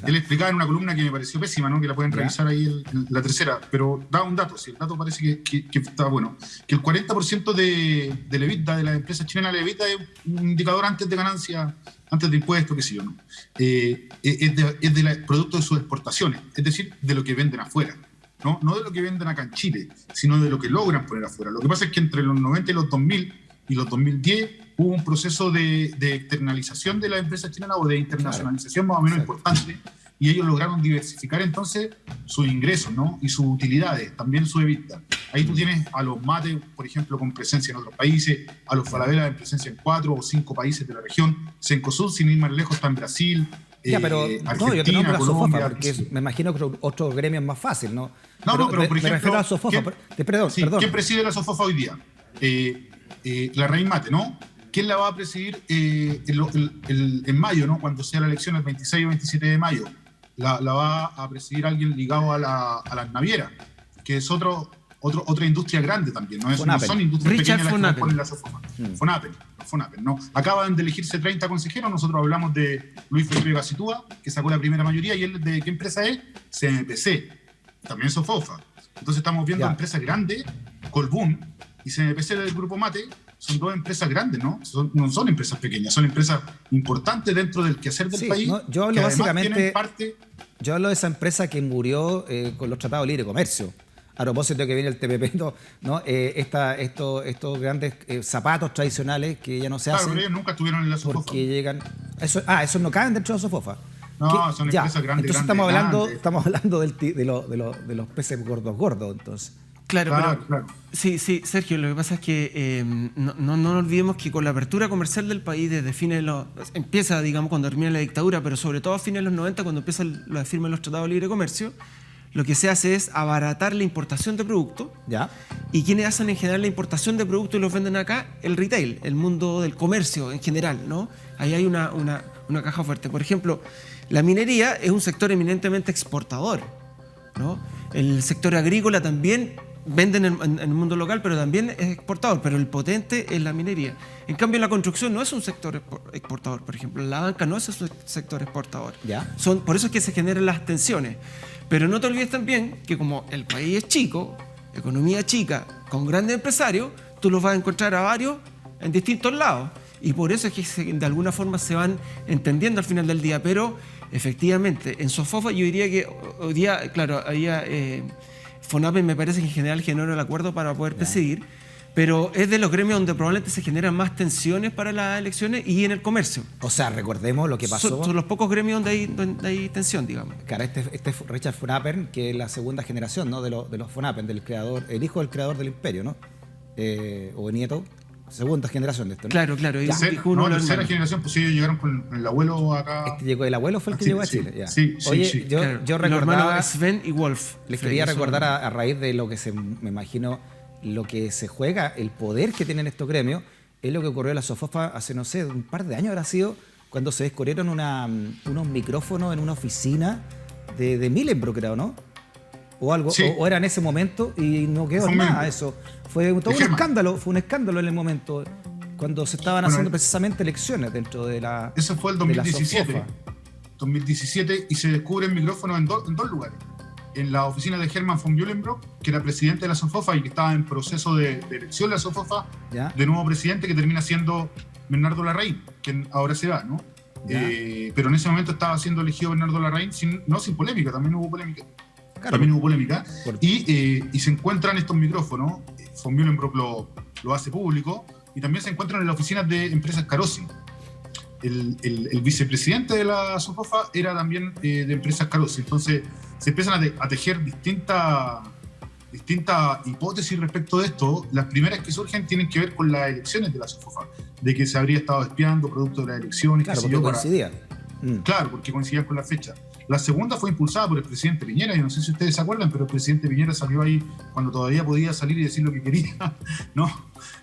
Él explicaba en una columna que me pareció pésima, ¿no? Que la pueden revisar ahí en la tercera, pero da un dato, sí, el dato parece que está bueno, que el 40% del EBITDA de las empresas chilenas, el EBITDA es un indicador antes de ganancia, antes de impuestos, qué sé yo, ¿no? Es del producto de sus exportaciones, es decir, de lo que venden afuera, ¿no? No de lo que venden acá en Chile, sino de lo que logran poner afuera. Lo que pasa es que entre los 90 y los 2000 y los 2010 hubo un proceso de externalización de las empresas chilenas o de internacionalización más o menos importante, y ellos lograron diversificar entonces sus ingresos, ¿no? Y sus utilidades, también su EBITDA. Ahí tú tienes a los Mate, por ejemplo, con presencia en otros países, a los Falabella en presencia en 4 o 5 países de la región. Cencosud, sin ir más lejos, está en Brasil. Ya, pero Argentina, no, yo te nombro a Colombia, Sofofa, porque me imagino que otro gremio es más fácil, ¿no? No, pero por ejemplo, me refiero a Sofofa. Perdón. ¿Quién preside la Sofofa hoy día? La Raíz Mate, ¿no? ¿Quién la va a presidir en mayo, ¿no? Cuando sea la elección el 26 o 27 de mayo? La va a presidir alguien ligado a las navieras, que es otra industria grande también, ¿no? No son industrias Richard pequeñas las que ponen la Sofofa. Fonapen, ¿no? Acaban de elegirse 30 consejeros, nosotros hablamos de Luis Felipe Gacitúa, que sacó la primera mayoría, y él ¿de qué empresa es? CMPC, también Sofofa. Entonces estamos viendo empresas grandes, Colbún y CMPC del Grupo Mate, son 2 empresas grandes, ¿no? No son empresas pequeñas, son empresas importantes dentro del quehacer del país. No, yo hablo básicamente, yo hablo de esa empresa que murió con los tratados de libre comercio. A propósito de que viene el TPP, ¿no? Estos grandes zapatos tradicionales que ya no se hacen. Pero ellos nunca estuvieron en la Sofofa. Porque llegan. Esos no caen dentro de la Sofofa. No, son empresas grandes. Entonces estamos hablando de los peces gordos, entonces. Claro. Sí, Sergio, lo que pasa es que no olvidemos que con la apertura comercial del país desde empieza, digamos, cuando termina la dictadura, pero sobre todo a fines de los 90, cuando empiezan la firma de los tratados de libre comercio, lo que se hace es abaratar la importación de productos. ¿Ya? ¿Y quiénes hacen en general la importación de productos y los venden acá? El retail, el mundo del comercio en general, ¿no? Ahí hay una caja fuerte. Por ejemplo, la minería es un sector eminentemente exportador, ¿no? El sector agrícola también vende en el mundo local, pero también es exportador, pero el potente es la minería. En cambio, la construcción no es un sector exportador, por ejemplo. La banca no es un sector exportador. ¿Ya? Por eso es que se generan las tensiones. Pero no te olvides también que como el país es chico, economía chica, con grandes empresarios, tú los vas a encontrar a varios en distintos lados. Y por eso es que de alguna forma se van entendiendo al final del día. Pero efectivamente, en Sofofa yo diría que hoy día, claro, había Fonapen me parece que en general generó el acuerdo para poder presidir, pero es de los gremios donde probablemente se generan más tensiones para las elecciones y en el comercio. O sea, recordemos lo que pasó. Son los pocos gremios donde hay tensión, digamos. Cara, este Richard Fonapen, que es la segunda generación, ¿no? de los Fonapen, del creador, el hijo del creador del imperio, ¿no? O nieto. Segunda generación de esto, ¿no? Claro. La tercera generación, pues ellos llegaron con el abuelo acá. El abuelo fue el que llegó a Chile. Ya. Sí. Oye, yo recordaba. Sven y Wolf. Les quería recordar a raíz de lo que me imagino, lo que se juega, el poder que tienen estos gremios, es lo que ocurrió en la Sofofa hace, no sé, un par de años habrá sido, cuando se descubrieron unos micrófonos en una oficina de Millenbrook, creo, ¿no? O algo, o era en ese momento y no quedó nada eso. Fue todo un escándalo en el momento, cuando se estaban haciendo precisamente elecciones dentro de la. Eso fue el 2017. 2017, y se descubre el micrófono en dos lugares. En la oficina de Herman von Muhlenbrock, que era presidente de la Sofofa y que estaba en proceso de elección de la Sofofa, de nuevo presidente, que termina siendo Bernardo Larraín, que ahora se va, ¿no? Pero en ese momento estaba siendo elegido Bernardo Larraín sin polémica, también hubo polémica. Y se encuentran estos micrófonos, von Muhlenbrock lo hace público, y también se encuentran en las oficinas de empresas Carosi. El vicepresidente de la Sofofa era también de empresas Carosi. Entonces se empiezan a tejer distintas hipótesis respecto de esto. Las primeras que surgen tienen que ver con las elecciones de la Sofofa, de que se habría estado espiando producto de las elecciones. Claro, porque coincidían. Claro, porque coincidían con la fecha. La segunda fue impulsada por el presidente Piñera. Yo no sé si ustedes se acuerdan, pero el presidente Piñera salió ahí cuando todavía podía salir y decir lo que quería, ¿no?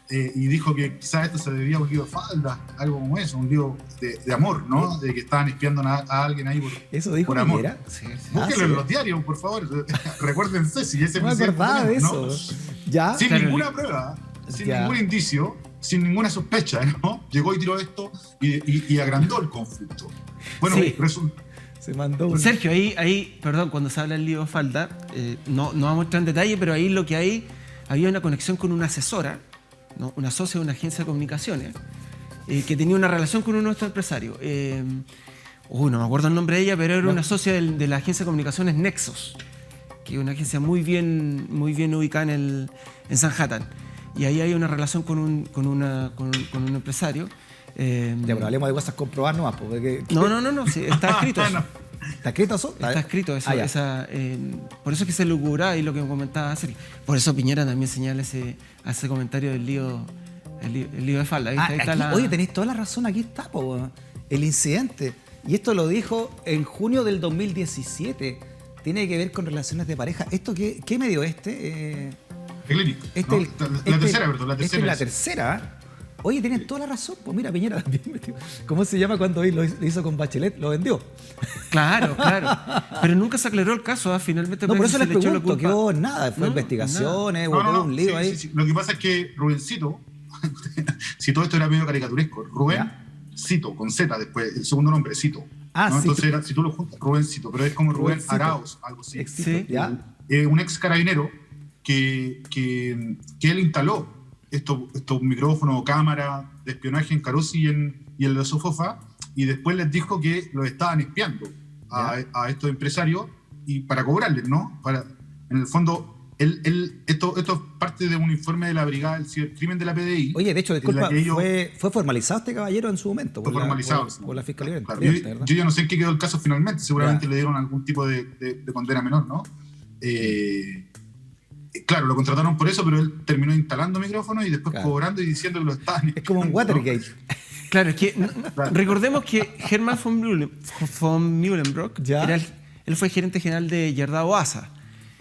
Y dijo que quizás esto se debía a un lío de falda, algo como eso, un lío de amor, ¿no? De que estaban espiando a alguien ahí ¿Eso dijo por Piñera? amor. Sí. Búsquenlo en los diarios, por favor. Recuérdense, si ese presidente... No me acordaba de eso. ¿No? ¿Ya? Sin ninguna prueba, sin ningún indicio, sin ninguna sospecha, ¿no? Llegó y tiró esto y agrandó el conflicto. Bueno, se mandó Sergio, ahí, perdón, cuando se habla del lío de falda, no vamos a entrar en detalle, pero ahí lo que había una conexión con una asesora, ¿no? Una socia de una agencia de comunicaciones, que tenía una relación con uno de nuestros empresarios. No me acuerdo el nombre de ella, pero era una socia de la agencia de comunicaciones Nexos, que es una agencia muy bien ubicada en Sanhattan. Y ahí hay una relación con un empresario. Ya, pero hablemos de cosas comprobadas nomás, porque... No, sí, está escrito eso. ¿Está escrito eso? Está escrito eso. Ya. Por eso es que se lucubra y lo que me comentaba Sergio. Por eso Piñera también señala ese comentario del lío de falda. Ahí está Oye, tenéis toda la razón, aquí está, el incidente. Y esto lo dijo en junio del 2017. Tiene que ver con relaciones de pareja. ¿Esto qué medio Clínico. La tercera, perdón. La tercera. Esta es la tercera. Oye, tienes toda la razón. Pues mira, Piñera también metió. ¿Cómo se llama cuando lo hizo con Bachelet? Lo vendió. Claro. Pero nunca se aclaró el caso, finalmente. No, por eso les pregunto, que hubo nada. Fue investigaciones, hubo todo un lío ahí. Sí. Lo que pasa es que Rubencito, si todo esto era medio caricaturesco, Cito, con Z después, el segundo nombre, Cito. ¿no? Entonces, si tú lo juntas, Rubencito, pero es como Rubén Arauz, algo así. Sí. Un ex carabinero que él instaló estos micrófonos o cámaras de espionaje en Carosi y en la Sofofa, y después les dijo que los estaban espiando a estos empresarios y para cobrarles, ¿no? En el fondo, esto es parte de un informe de la Brigada del Cibercrimen de la PDI. Oye, de hecho, disculpa, fue formalizado este caballero en su momento. Fue formalizado. Por la Fiscalía. Claro, yo ya no sé en qué quedó el caso finalmente, seguramente le dieron algún tipo de condena menor, ¿no? Claro, lo contrataron por eso, pero él terminó instalando micrófonos y después cobrando y diciendo que lo estaban... Es como un Watergate. Claro, es que recordemos que Hermann von Mühlenbrock él fue gerente general de Yerdao ASA,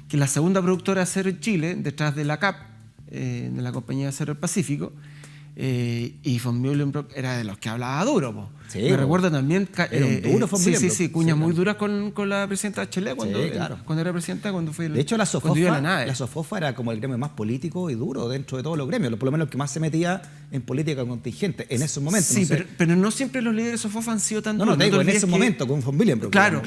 que es la segunda productora de acero en Chile, detrás de la CAP, de la compañía de acero del Pacífico, y von Mühlenbrock era de los que hablaba duro. Sí, me recuerdo también... Era un duro von Mühlenbrock. Sí, cuñas muy duras con la presidenta Bachelet cuando era presidenta, cuando fue... De hecho, la Sofofa era como el gremio más político y duro dentro de todos los gremios, por lo menos el que más se metía en política contingente en esos momentos. Sí, pero no siempre los líderes de Sofofa han sido tan duros. No, en ese momento con von Mühlenbrock. Claro.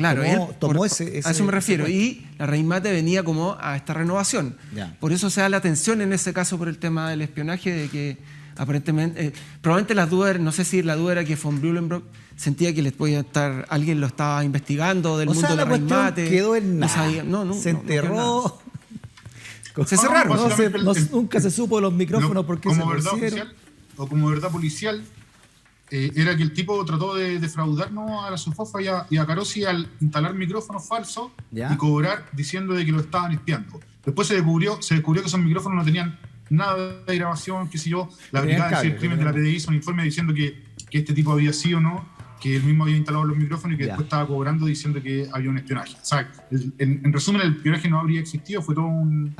Tomó ese... A eso me refiero. Y la Raíz Mate venía como a esta renovación. Por eso se da la atención en ese caso por el tema del espionaje, de que aparentemente, probablemente las dudas, no sé si la duda era que von Mühlenbrock sentía que les podía estar, alguien lo estaba investigando del mundo de la Raíz Mate. Quedó en nada. Se enterró. Se cerraron. Nunca se supo de los micrófonos porque se pusieron. Como verdad policial, era que el tipo trató de defraudarnos a la Sofofa y a Carosi al instalar micrófonos falsos y cobrar diciendo de que lo estaban espiando. Después se descubrió que esos micrófonos no tenían nada de grabación, qué sé yo. La Brigada del Crimen de la PDI hizo un informe diciendo que este tipo había sido, ¿no? Que él mismo había instalado los micrófonos y que después estaba cobrando diciendo que había un espionaje. O sea, en resumen, el espionaje no habría existido, fue todo un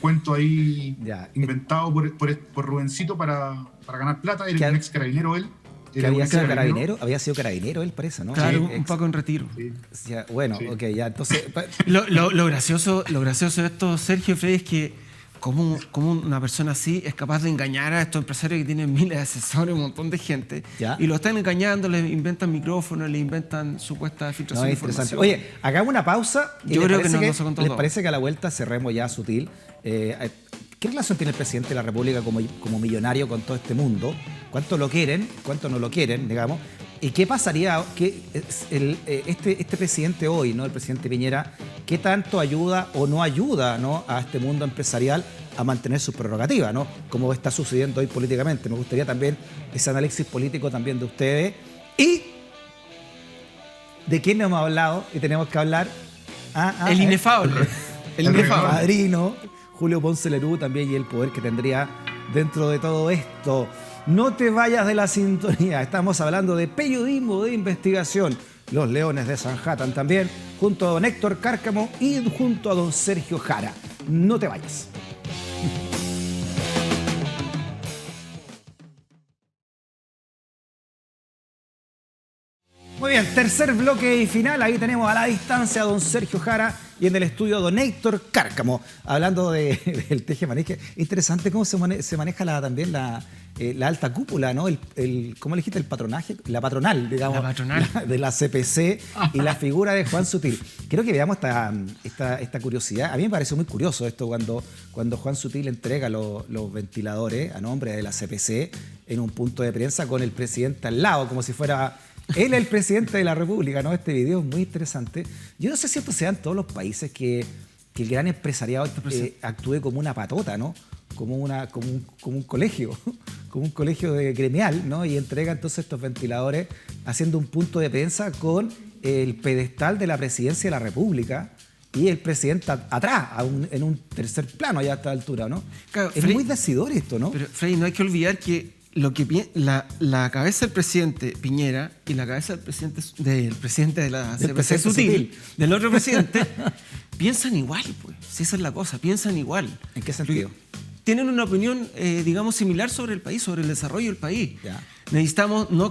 cuento ahí inventado por Rubencito para ganar plata. Era un ex carabinero él. Había sido carabinero él, parece, ¿no? Claro, un poco en retiro. Sí. Bueno, ok, ya, entonces... Lo gracioso de esto, Sergio Frey, es que cómo una persona así es capaz de engañar a estos empresarios que tienen miles de asesores, un montón de gente, y lo están engañando, les inventan micrófonos, les inventan supuestas filtraciones de información. Oye, hagamos una pausa. Yo creo que ¿Les parece que a la vuelta cerremos ya Sutil? ¿Qué relación tiene el presidente de la República como millonario con todo este mundo? ¿Cuánto lo quieren? ¿Cuánto no lo quieren, digamos? ¿Y qué pasaría que este presidente hoy, ¿no? El presidente Piñera, qué tanto ayuda o no ayuda, ¿no? a este mundo empresarial a mantener sus prerrogativas, ¿no? Como está sucediendo hoy políticamente? Me gustaría también ese análisis político también de ustedes. ¿Y de quién no hemos hablado y tenemos que hablar? El inefable. El inefable padrino, Julio Ponce Lerú también, y el poder que tendría dentro de todo esto. No te vayas de la sintonía. Estamos hablando de periodismo de investigación. Los Leones de Sanhattan también, junto a don Héctor Cárcamo y junto a don Sergio Jara. No te vayas. Muy bien, tercer bloque y final. Ahí tenemos a la distancia a don Sergio Jara y en el estudio a don Héctor Cárcamo, hablando del teje-maneje. Interesante cómo se maneja también la alta cúpula, ¿no? ¿Cómo le dijiste? El patronaje, la patronal, digamos. La patronal. De la CPC y la figura de Juan Sutil. Quiero que veamos esta curiosidad. A mí me pareció muy curioso esto cuando Juan Sutil entrega los ventiladores a nombre de la CPC en un punto de prensa con el presidente al lado, como si fuera... Él es el presidente de la República, ¿no? Este video es muy interesante. Yo no sé si esto se da en todos los países que el gran empresariado actúe como una patota, ¿no? Como un colegio, como un colegio gremial, ¿no? Y entrega entonces estos ventiladores haciendo un punto de prensa con el pedestal de la presidencia de la República y el presidente atrás, en un tercer plano ya a esta altura, ¿no? Claro, es muy decidor esto, ¿no? Pero, Frei, no hay que olvidar que la cabeza del presidente Piñera y la cabeza del presidente de la CPC Sutil, del otro presidente, piensan igual, pues. Si esa es la cosa, piensan igual. ¿En qué sentido? Tienen una opinión, digamos, similar sobre el país, sobre el desarrollo del país. Ya. Necesitamos, no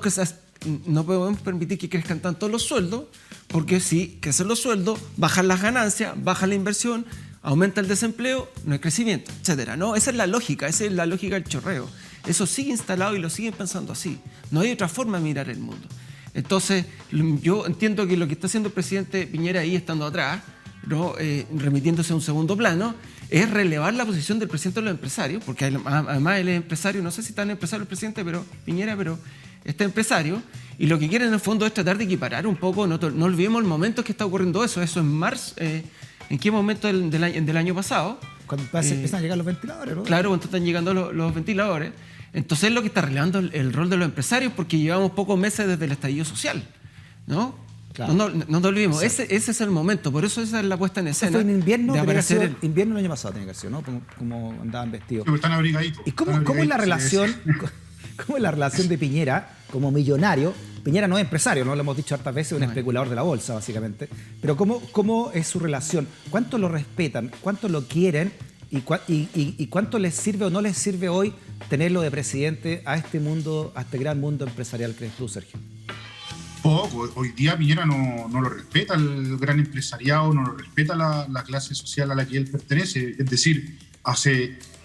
podemos permitir que crezcan tanto los sueldos, porque si crecen los sueldos, bajan las ganancias, baja la inversión, aumenta el desempleo, no hay crecimiento, etcétera, ¿no? Esa es la lógica del chorreo. Eso sigue instalado y lo siguen pensando así. No hay otra forma de mirar el mundo. Entonces, yo entiendo que lo que está haciendo el presidente Piñera ahí, estando atrás, ¿no? Remitiéndose a un segundo plano, es relevar la posición del presidente de los empresarios, porque además él es empresario, no sé si tan empresario el presidente Piñera, pero este empresario, y lo que quieren en el fondo es tratar de equiparar un poco, no olvidemos el momento que está ocurriendo eso es marzo, ¿en qué momento del año pasado? Cuando empiezan a llegar los ventiladores, ¿no? Claro, cuando están llegando los ventiladores. Entonces es lo que está relevando el rol de los empresarios, porque llevamos pocos meses desde el estallido social, ¿no? Claro. No nos olvidemos, ese es el momento, por eso esa es la puesta en escena. Fue en invierno, de aparecer invierno el año pasado tenía que ser, ¿no? Como andaban vestidos. Pero están abrigaditos. ¿Y cómo es la relación? ¿Cómo es la relación de Piñera como millonario? Piñera no es empresario, no lo hemos dicho hartas veces, es un especulador de la bolsa, básicamente. Pero ¿cómo es su relación? ¿Cuánto lo respetan? ¿Cuánto lo quieren? ¿Y cuánto les sirve o no les sirve hoy tenerlo de presidente a este mundo, a este gran mundo empresarial, crees tú, Sergio? Poco. Hoy día Piñera no lo respeta el gran empresariado, no lo respeta la clase social a la que él pertenece. Es decir,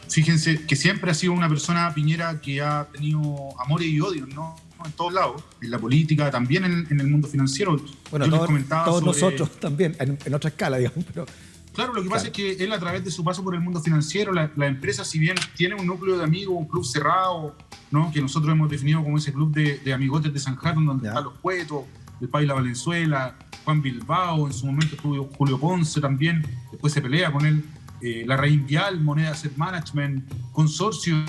fíjense que siempre ha sido una persona, Piñera, que ha tenido amores y odios, ¿no? En todos lados, en la política, también en el mundo financiero. Bueno, todos nosotros también, en otra escala, digamos, pero... Claro, lo que pasa es que él, a través de su paso por el mundo financiero, la empresa, si bien tiene un núcleo de amigos, un club cerrado, ¿no? Que nosotros hemos definido como ese club de amigotes de San Carlos, donde están los Cuetos, el Paila Valenzuela, Juan Bilbao, en su momento estuvo Julio Ponce también, después se pelea con él, la Raín Vial, Moneda Asset Management, Consorcio,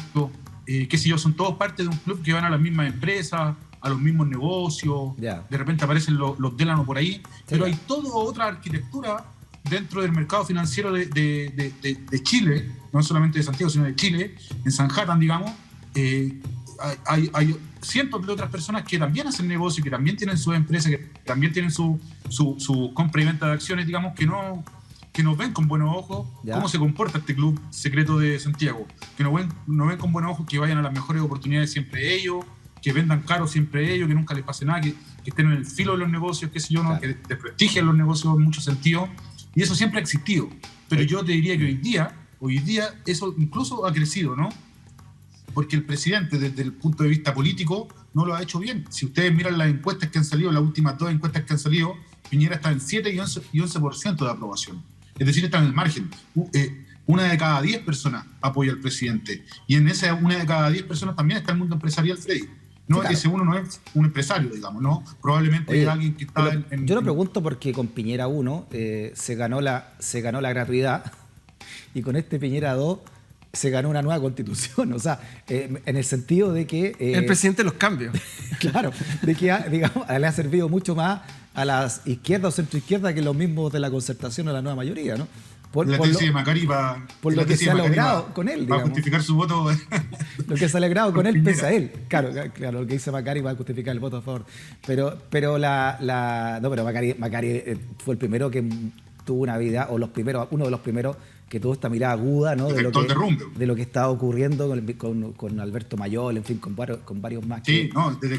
qué sé yo, son todos parte de un club que van a las mismas empresas, a los mismos negocios, de repente aparecen los Delano por ahí, pero hay toda otra arquitectura dentro del mercado financiero de Chile, no solamente de Santiago, sino de Chile, en Sanhattan, digamos, hay cientos de otras personas que también hacen negocio, que también tienen sus empresas, que también tienen su compra y venta de acciones, digamos, que nos ven con buenos ojos cómo se comporta este club secreto de Santiago, que nos ven con buenos ojos que vayan a las mejores oportunidades siempre ellos, que vendan caro siempre ellos, que nunca les pase nada, que estén en el filo de los negocios, qué sé yo, ¿no? Que desprestigien los negocios en muchos sentidos. Y eso siempre ha existido. Pero yo te diría que hoy día eso incluso ha crecido, ¿no? Porque el presidente, desde el punto de vista político, no lo ha hecho bien. Si ustedes miran las encuestas que han salido, las últimas 2 encuestas que han salido, Piñera está en 7 y 11% de aprobación. Es decir, está en el margen. Una de cada 10 personas apoya al presidente. Y en esa una de cada 10 personas también está el mundo empresarial, Freddy. No, claro. Ese uno no es un empresario, digamos, ¿no? Probablemente hay alguien que está Yo lo pregunto porque con Piñera 1 se ganó la gratuidad y con este Piñera 2 se ganó una nueva constitución. O sea, en el sentido de que... el presidente de los cambios. Claro, de que digamos, le ha servido mucho más a las izquierdas o centroizquierdas que los mismos de la concertación o la nueva mayoría, ¿no? La tesis de Macari por lo que se ha logrado con él, digamos. Para justificar su voto. Lo que se ha logrado con él pese a él. Claro, lo que dice Macari va a justificar el voto a favor. Pero Macari fue el primero que tuvo una vida, o uno de los primeros que tuvo esta mirada aguda, ¿no? De lo que estaba ocurriendo con Alberto Mayol, en fin, con varios más que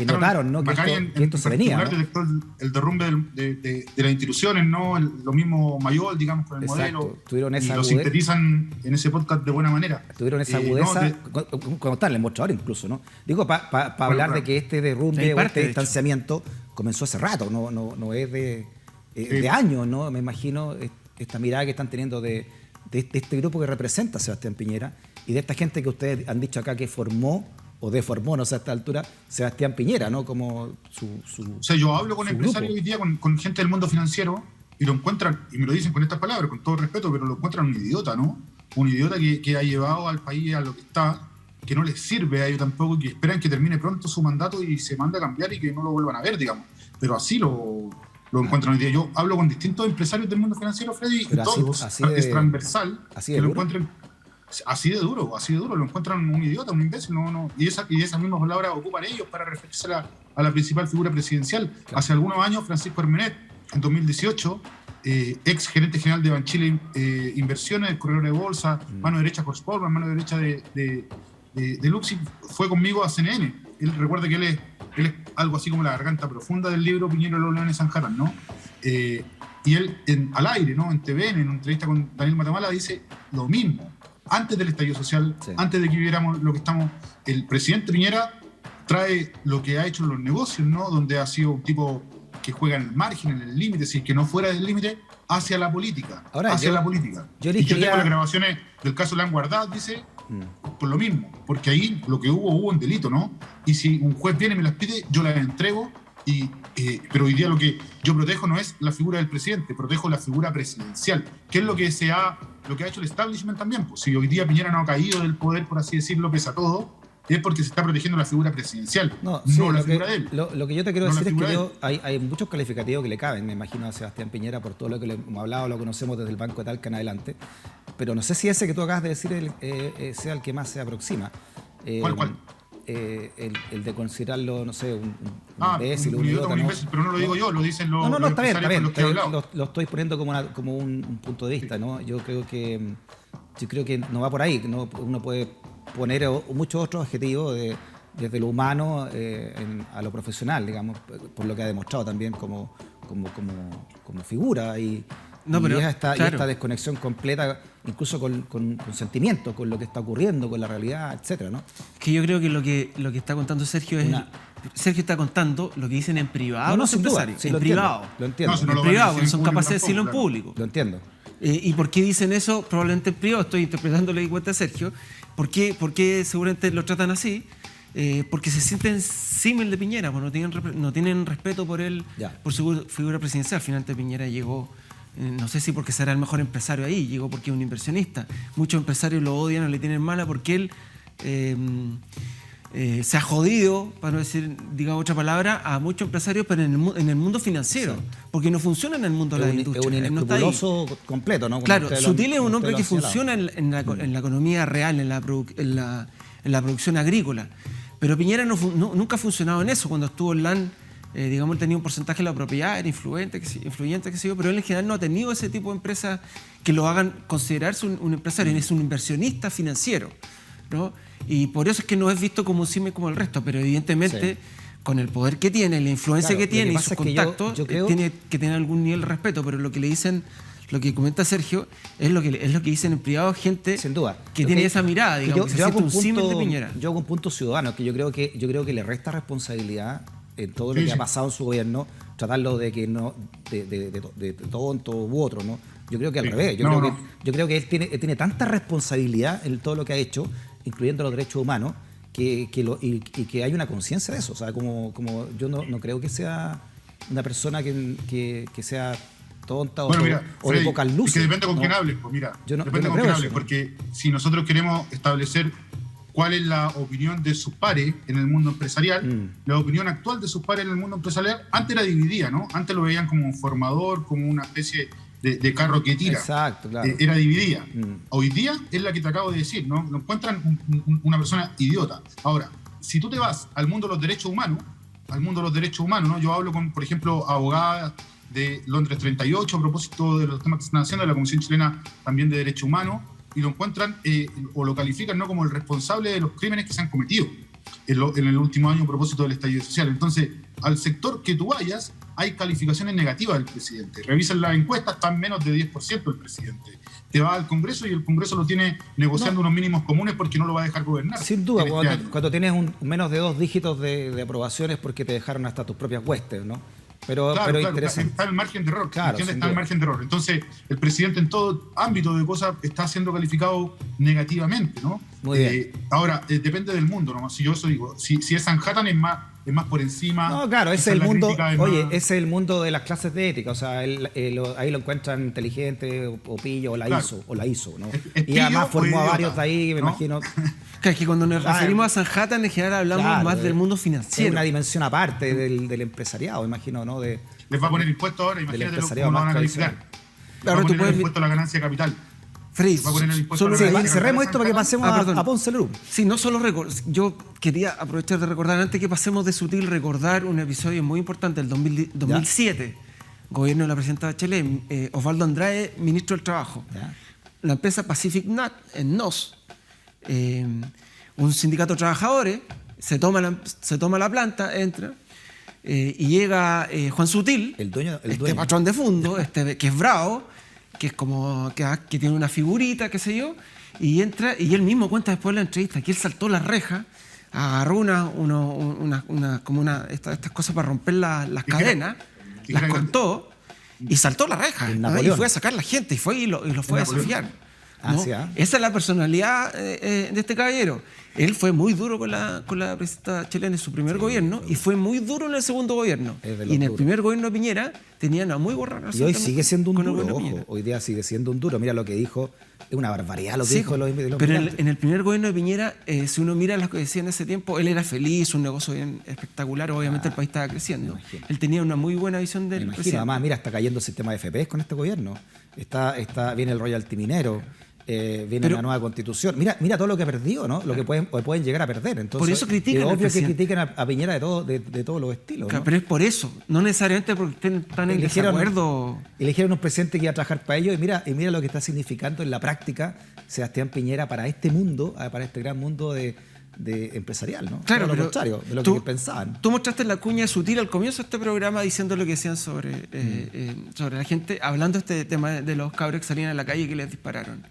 notaron, ¿no? Que esto se venía, ¿no? Detectó el derrumbe de las instituciones, ¿no? Lo mismo Mayol, digamos, con el modelo. Tuvieron esa y lo sintetizan en ese podcast de buena manera. Tuvieron esa agudeza, cuando está en el mostrador incluso, ¿no? Digo, para hablar de que este derrumbe o este distanciamiento comenzó hace rato, no es de años, ¿no? Me imagino esta mirada que están teniendo de este grupo que representa a Sebastián Piñera y de esta gente que ustedes han dicho acá que formó o deformó, no sé, a esta altura, Sebastián Piñera, ¿no? Como O sea, yo hablo con empresarios hoy día, con gente del mundo financiero, y lo encuentran, y me lo dicen con estas palabras, con todo respeto, pero lo encuentran un idiota, ¿no? Un idiota que ha llevado al país a lo que está, que no les sirve a ellos tampoco, que esperan que termine pronto su mandato y se mande a cambiar y que no lo vuelvan a ver, digamos. Pero así lo lo encuentran hoy día. Yo hablo con distintos empresarios del mundo financiero, Freddy, y todos, es transversal, que lo encuentren así de duro, lo encuentran un idiota, un imbécil, y esas mismas palabras ocupan ellos para referirse a la principal figura presidencial. Claro. Hace algunos años, Francisco Hermenet, en 2018, ex gerente general de Banchile Inversiones, corredor de bolsa, mano derecha con Sportman, mano derecha de Luxi, fue conmigo a CNN. Él recuerda que él es algo así como la garganta profunda del libro Piñera y los Leones Sanjarán, ¿no? Y él al aire, ¿no? En TVN, en una entrevista con Daniel Matamala, dice lo mismo. Antes del estallido social, antes de que viviéramos lo que estamos, el presidente Piñera trae lo que ha hecho en los negocios, ¿no? Donde ha sido un tipo que juega en el margen, en el límite, si es que no fuera del límite, hacia la política. Yo tengo las grabaciones del caso Lan Guardad, dice, por lo mismo, porque ahí lo que hubo un delito, ¿no? Y si un juez viene y me las pide, yo las entrego, pero hoy día lo que yo protejo no es la figura del presidente, protejo la figura presidencial, que es lo que ha hecho el establishment también. Pues, si hoy día Piñera no ha caído del poder, por así decirlo, pese a todo, es porque se está protegiendo la figura presidencial, no la figura de él. Lo que yo te quiero decir es que hay muchos calificativos que le caben, me imagino, a Sebastián Piñera por todo lo que le hemos hablado, lo conocemos desde el Banco de Talca en adelante, pero no sé si ese que tú acabas de decir sea el que más se aproxima. ¿Cuál? El de considerarlo, no sé, un imbécil, un idiota, pero no lo digo yo, lo dicen los está bien, con los que he hablado. Lo estoy poniendo como un punto de vista, ¿no? Yo creo que no va por ahí, ¿no? Uno puede poner muchos otros adjetivos desde lo humano a lo profesional, digamos, por lo que ha demostrado también como figura y esta desconexión completa, incluso con sentimientos, con lo que está ocurriendo, con la realidad, etcétera, ¿no? Que yo creo que lo que está contando Sergio es... Sergio está contando lo que dicen en privado los empresarios. Sí, en privado. Lo entiendo. En privado, porque son capaces de decirlo en público. Lo entiendo. ¿Y por qué dicen eso? Probablemente en privado, estoy interpretándole de cuenta a Sergio. ¿Por qué seguramente lo tratan así? Porque se sienten símil de Piñera, pues no tienen respeto por él, por su figura presidencial. Finalmente Piñera llegó, no sé si porque será el mejor empresario ahí, llegó porque es un inversionista. Muchos empresarios lo odian o le tienen mala porque él se ha jodido, para no decir, diga otra palabra, a muchos empresarios, pero en el mundo financiero, porque no funciona en el mundo de la industria. Es un inescrupuloso completo, ¿no? Claro, Sutil es un hombre que funciona en la economía real, en la producción agrícola. Pero Piñera nunca ha funcionado en eso. Cuando estuvo en LAN, digamos, él tenía un porcentaje de la propiedad, era influyente, que sé yo, pero él en general no ha tenido ese tipo de empresas que lo hagan considerarse un empresario, es un inversionista financiero, ¿no? Y por eso es que no es visto como un símil como el resto, pero evidentemente con el poder que tiene, la influencia que tiene y sus contactos, yo creo... tiene que tener algún nivel de respeto, pero lo que le dicen, lo que comenta Sergio, es lo que dicen en privado gente sin duda que tiene esa mirada, digamos, que se siente un símil de Piñera. Yo hago un punto ciudadano, que yo creo que le resta responsabilidad en todo lo que ha pasado en su gobierno, tratarlo de que no de tonto u otro, ¿no? Yo creo que al revés. Yo creo que él tiene tanta responsabilidad en todo lo que ha hecho, incluyendo los derechos humanos, y que hay una conciencia de eso. O sea, como yo no creo que sea una persona que sea tonta o de pocas luces. Que depende con quién hables, pues mira. Depende con quién hables, porque si nosotros queremos establecer cuál es la opinión de sus pares en el mundo empresarial, la opinión actual de sus pares en el mundo empresarial, antes era dividida, ¿no? Antes lo veían como un formador, como una especie de carro que tira. Exacto, claro. Era dividida. Hoy día es la que te acabo de decir, ¿no? Lo encuentran una persona idiota. Ahora, si tú te vas al mundo de los derechos humanos, ¿no? Yo hablo con, por ejemplo, abogadas de Londres 38 a propósito de los temas que se están haciendo, de la Comisión Chilena también de Derechos Humanos, y lo encuentran o lo califican, ¿no?, como el responsable de los crímenes que se han cometido en el último año a propósito del estallido social. Entonces, al sector que tú vayas, hay calificaciones negativas del presidente. Revisan las encuestas, está en menos de 10% el presidente. Te va al Congreso y el Congreso lo tiene negociando unos mínimos comunes porque no lo va a dejar gobernar. Sin duda, cuando tienes menos de 2 dígitos de aprobaciones porque te dejaron hasta tus propias huestes, ¿no? Pero interesante. Está en el margen de error. Claro, está en el margen de error. Entonces, el presidente en todo ámbito de cosas está siendo calificado negativamente, ¿no? Muy bien. Ahora, depende del mundo, ¿no? Si yo eso digo, si es Manhattan es más es más por encima. No, claro, ese Quizás es el la mundo, crítica es oye, más- ese es el mundo de las clases de ética, o sea, ahí lo encuentran inteligente, o pillo, o la Claro. hizo, ¿no? Es Y además pillo formó o a idiota, varios de ahí, me ¿no? imagino. Claro, es que cuando nos referimos a Sanhattan, en general hablamos Claro, más del mundo Es financiero. una dimensión aparte del empresariado, imagino, ¿no? Les va a poner impuestos ahora, imagínate cómo empresariado lo van a más calificar. tradicional. Les va a Ahora tú poner el puedes- impuesto a la ganancia de capital. Freddy, Va a poner el impuesto solo a la Sí, ganancia de cerremos capital. esto para que pasemos perdón. a Ponce Lerú. Sí, no solo yo quería aprovechar de recordar, antes que pasemos de sutil, recordar un episodio muy importante del 2007, gobierno de la presidenta Bachelet, Osvaldo Andrade, ministro del Trabajo. Ya. La empresa Pacific Nut en NOS, un sindicato de trabajadores, se toma la planta, entra, y llega Juan Sutil, El dueño. patrón de fondo, que es bravo, que es como que tiene una figurita, qué sé yo, y entra, y él mismo cuenta después de la entrevista que él saltó la reja, agarró estas cosas para romper las cadenas, las grande. cortó y saltó la reja, El ¿no? Y Napoleón. fue a sacar la gente y fue y lo fue a Napoleón. desafiar. Ah, ¿no? sí, ¿ah? Esa es la personalidad de este caballero. Él fue muy duro con la presidenta chilena en su primer gobierno y fue muy duro en el segundo gobierno. Es de los Y en el duros. primer gobierno de Piñera tenían una muy buena Y relación hoy también sigue siendo un con el duro, gobierno de ojo. Piñera. Hoy día sigue siendo un duro. Mira lo que dijo, es una barbaridad lo que Sí, dijo de los pero migrantes. en el primer gobierno de Piñera, si uno mira lo que decía en ese tiempo, él era feliz, un negocio bien espectacular, obviamente el país estaba creciendo. imagino. Él tenía una muy buena visión Me del imagino, presidente. además, mira, está cayendo el sistema de FPS con este gobierno. Viene el royalty minero, viene Pero- una nueva constitución. Mira todo lo que ha perdido, ¿no? Lo que pueden llegar a perder. Entonces, Por eso critican es al obvio que presidente. critiquen a Piñera de todos los estilos. Claro, ¿no? pero es por eso, no necesariamente porque están en desacuerdo. Eligieron un presidente que iba a trabajar para ellos y mira lo que está significando en la práctica Sebastián Piñera para este mundo, para este gran mundo de empresarial, ¿no? Claro, Todo lo pero contrario de lo tú- que pensaban. Tú mostraste la cuña sutil al comienzo de este programa diciendo lo que decían sobre la gente, hablando de este tema de los cabros que salían a la calle y que les dispararon.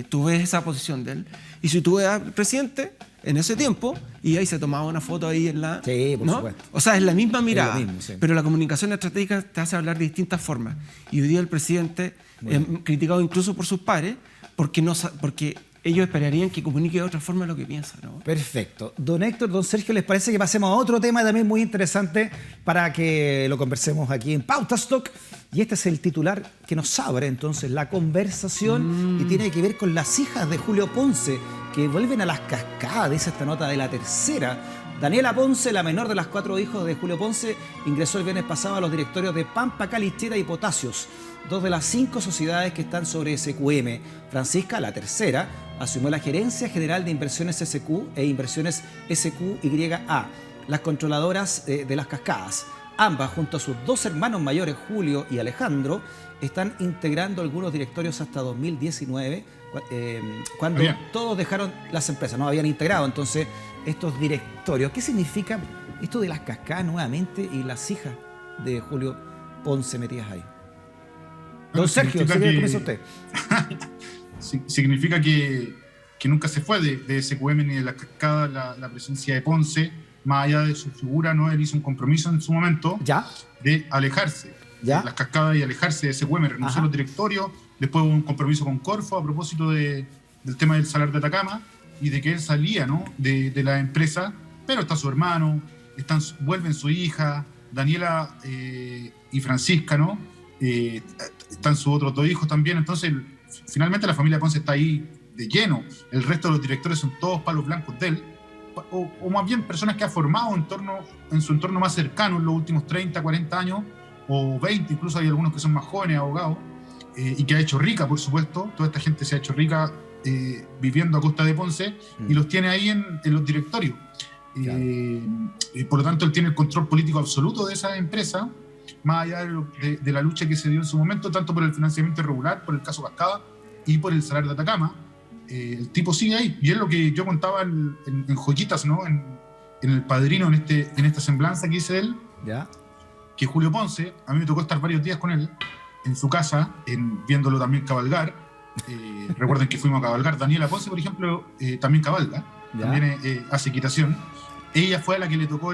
Tú ves esa posición de él. Y si tú ves al presidente en ese tiempo, y ahí se tomaba una foto ahí en la... Sí, por ¿no? supuesto. O sea, es la misma mirada, mismo, sí. pero la comunicación estratégica te hace hablar de distintas formas. Y hoy día el presidente, criticado incluso por sus pares, porque ellos esperarían que comunique de otra forma lo que piensa, ¿no? Perfecto. Don Héctor, don Sergio, ¿les parece que pasemos a otro tema también muy interesante para que lo conversemos aquí en Pauta Stock? Y este es el titular que nos abre entonces la conversación y tiene que ver con las hijas de Julio Ponce que vuelven a las cascadas, dice esta nota de La Tercera. Daniela Ponce, la menor de las 4 hijos de Julio Ponce, ingresó el viernes pasado a los directorios de Pampa, Calichera y Potasios, 2 de las 5 sociedades que están sobre SQM. Francisca, la tercera, asumió la gerencia general de inversiones SQ e inversiones SQYA, las controladoras de las cascadas. Ambas, junto a sus 2 hermanos mayores, Julio y Alejandro, están integrando algunos directorios hasta 2019, cuando todos dejaron las empresas, no habían integrado entonces estos directorios. ¿Qué significa esto de las cascadas nuevamente y las hijas de Julio Ponce metidas ahí? Don Sergio, significa ¿sí que que- comienza usted? Significa que nunca se fue de SQM ni de la cascada la presencia de Ponce, más allá de su figura, ¿no? Él hizo un compromiso en su momento ¿Ya? de alejarse ¿Ya? de las cascadas y alejarse de SQM, renunció Ajá. a los directorios, después hubo un compromiso con Corfo a propósito del tema del Salar de Atacama y de que él salía, ¿no? de la empresa, pero está su hermano, vuelven su hija, Daniela y Francisca, ¿no? Están sus otros 2 hijos también, entonces finalmente la familia Ponce está ahí de lleno, el resto de los directores son todos palos blancos de él, o más bien personas que ha formado en su entorno más cercano en los últimos 30, 40 años, o 20, incluso hay algunos que son más jóvenes, abogados, y que ha hecho rica, por supuesto, toda esta gente se ha hecho rica viviendo a costa de Ponce, y los tiene ahí en los directorios. Claro. Y por lo tanto, él tiene el control político absoluto de esa empresa, más allá de la lucha que se dio en su momento, tanto por el financiamiento irregular, por el caso Cascada y por el Salar de Atacama. El tipo sigue ahí, y es lo que yo contaba en Joyitas, ¿no? En El Padrino, en esta semblanza que hice de él, ¿Ya? que Julio Ponce, a mí me tocó estar varios días con él en su casa, viéndolo también cabalgar. Recuerden que fuimos a cabalgar. Daniela Ponce, por ejemplo, también cabalga, ¿Ya? también hace equitación. Ella fue a la que le tocó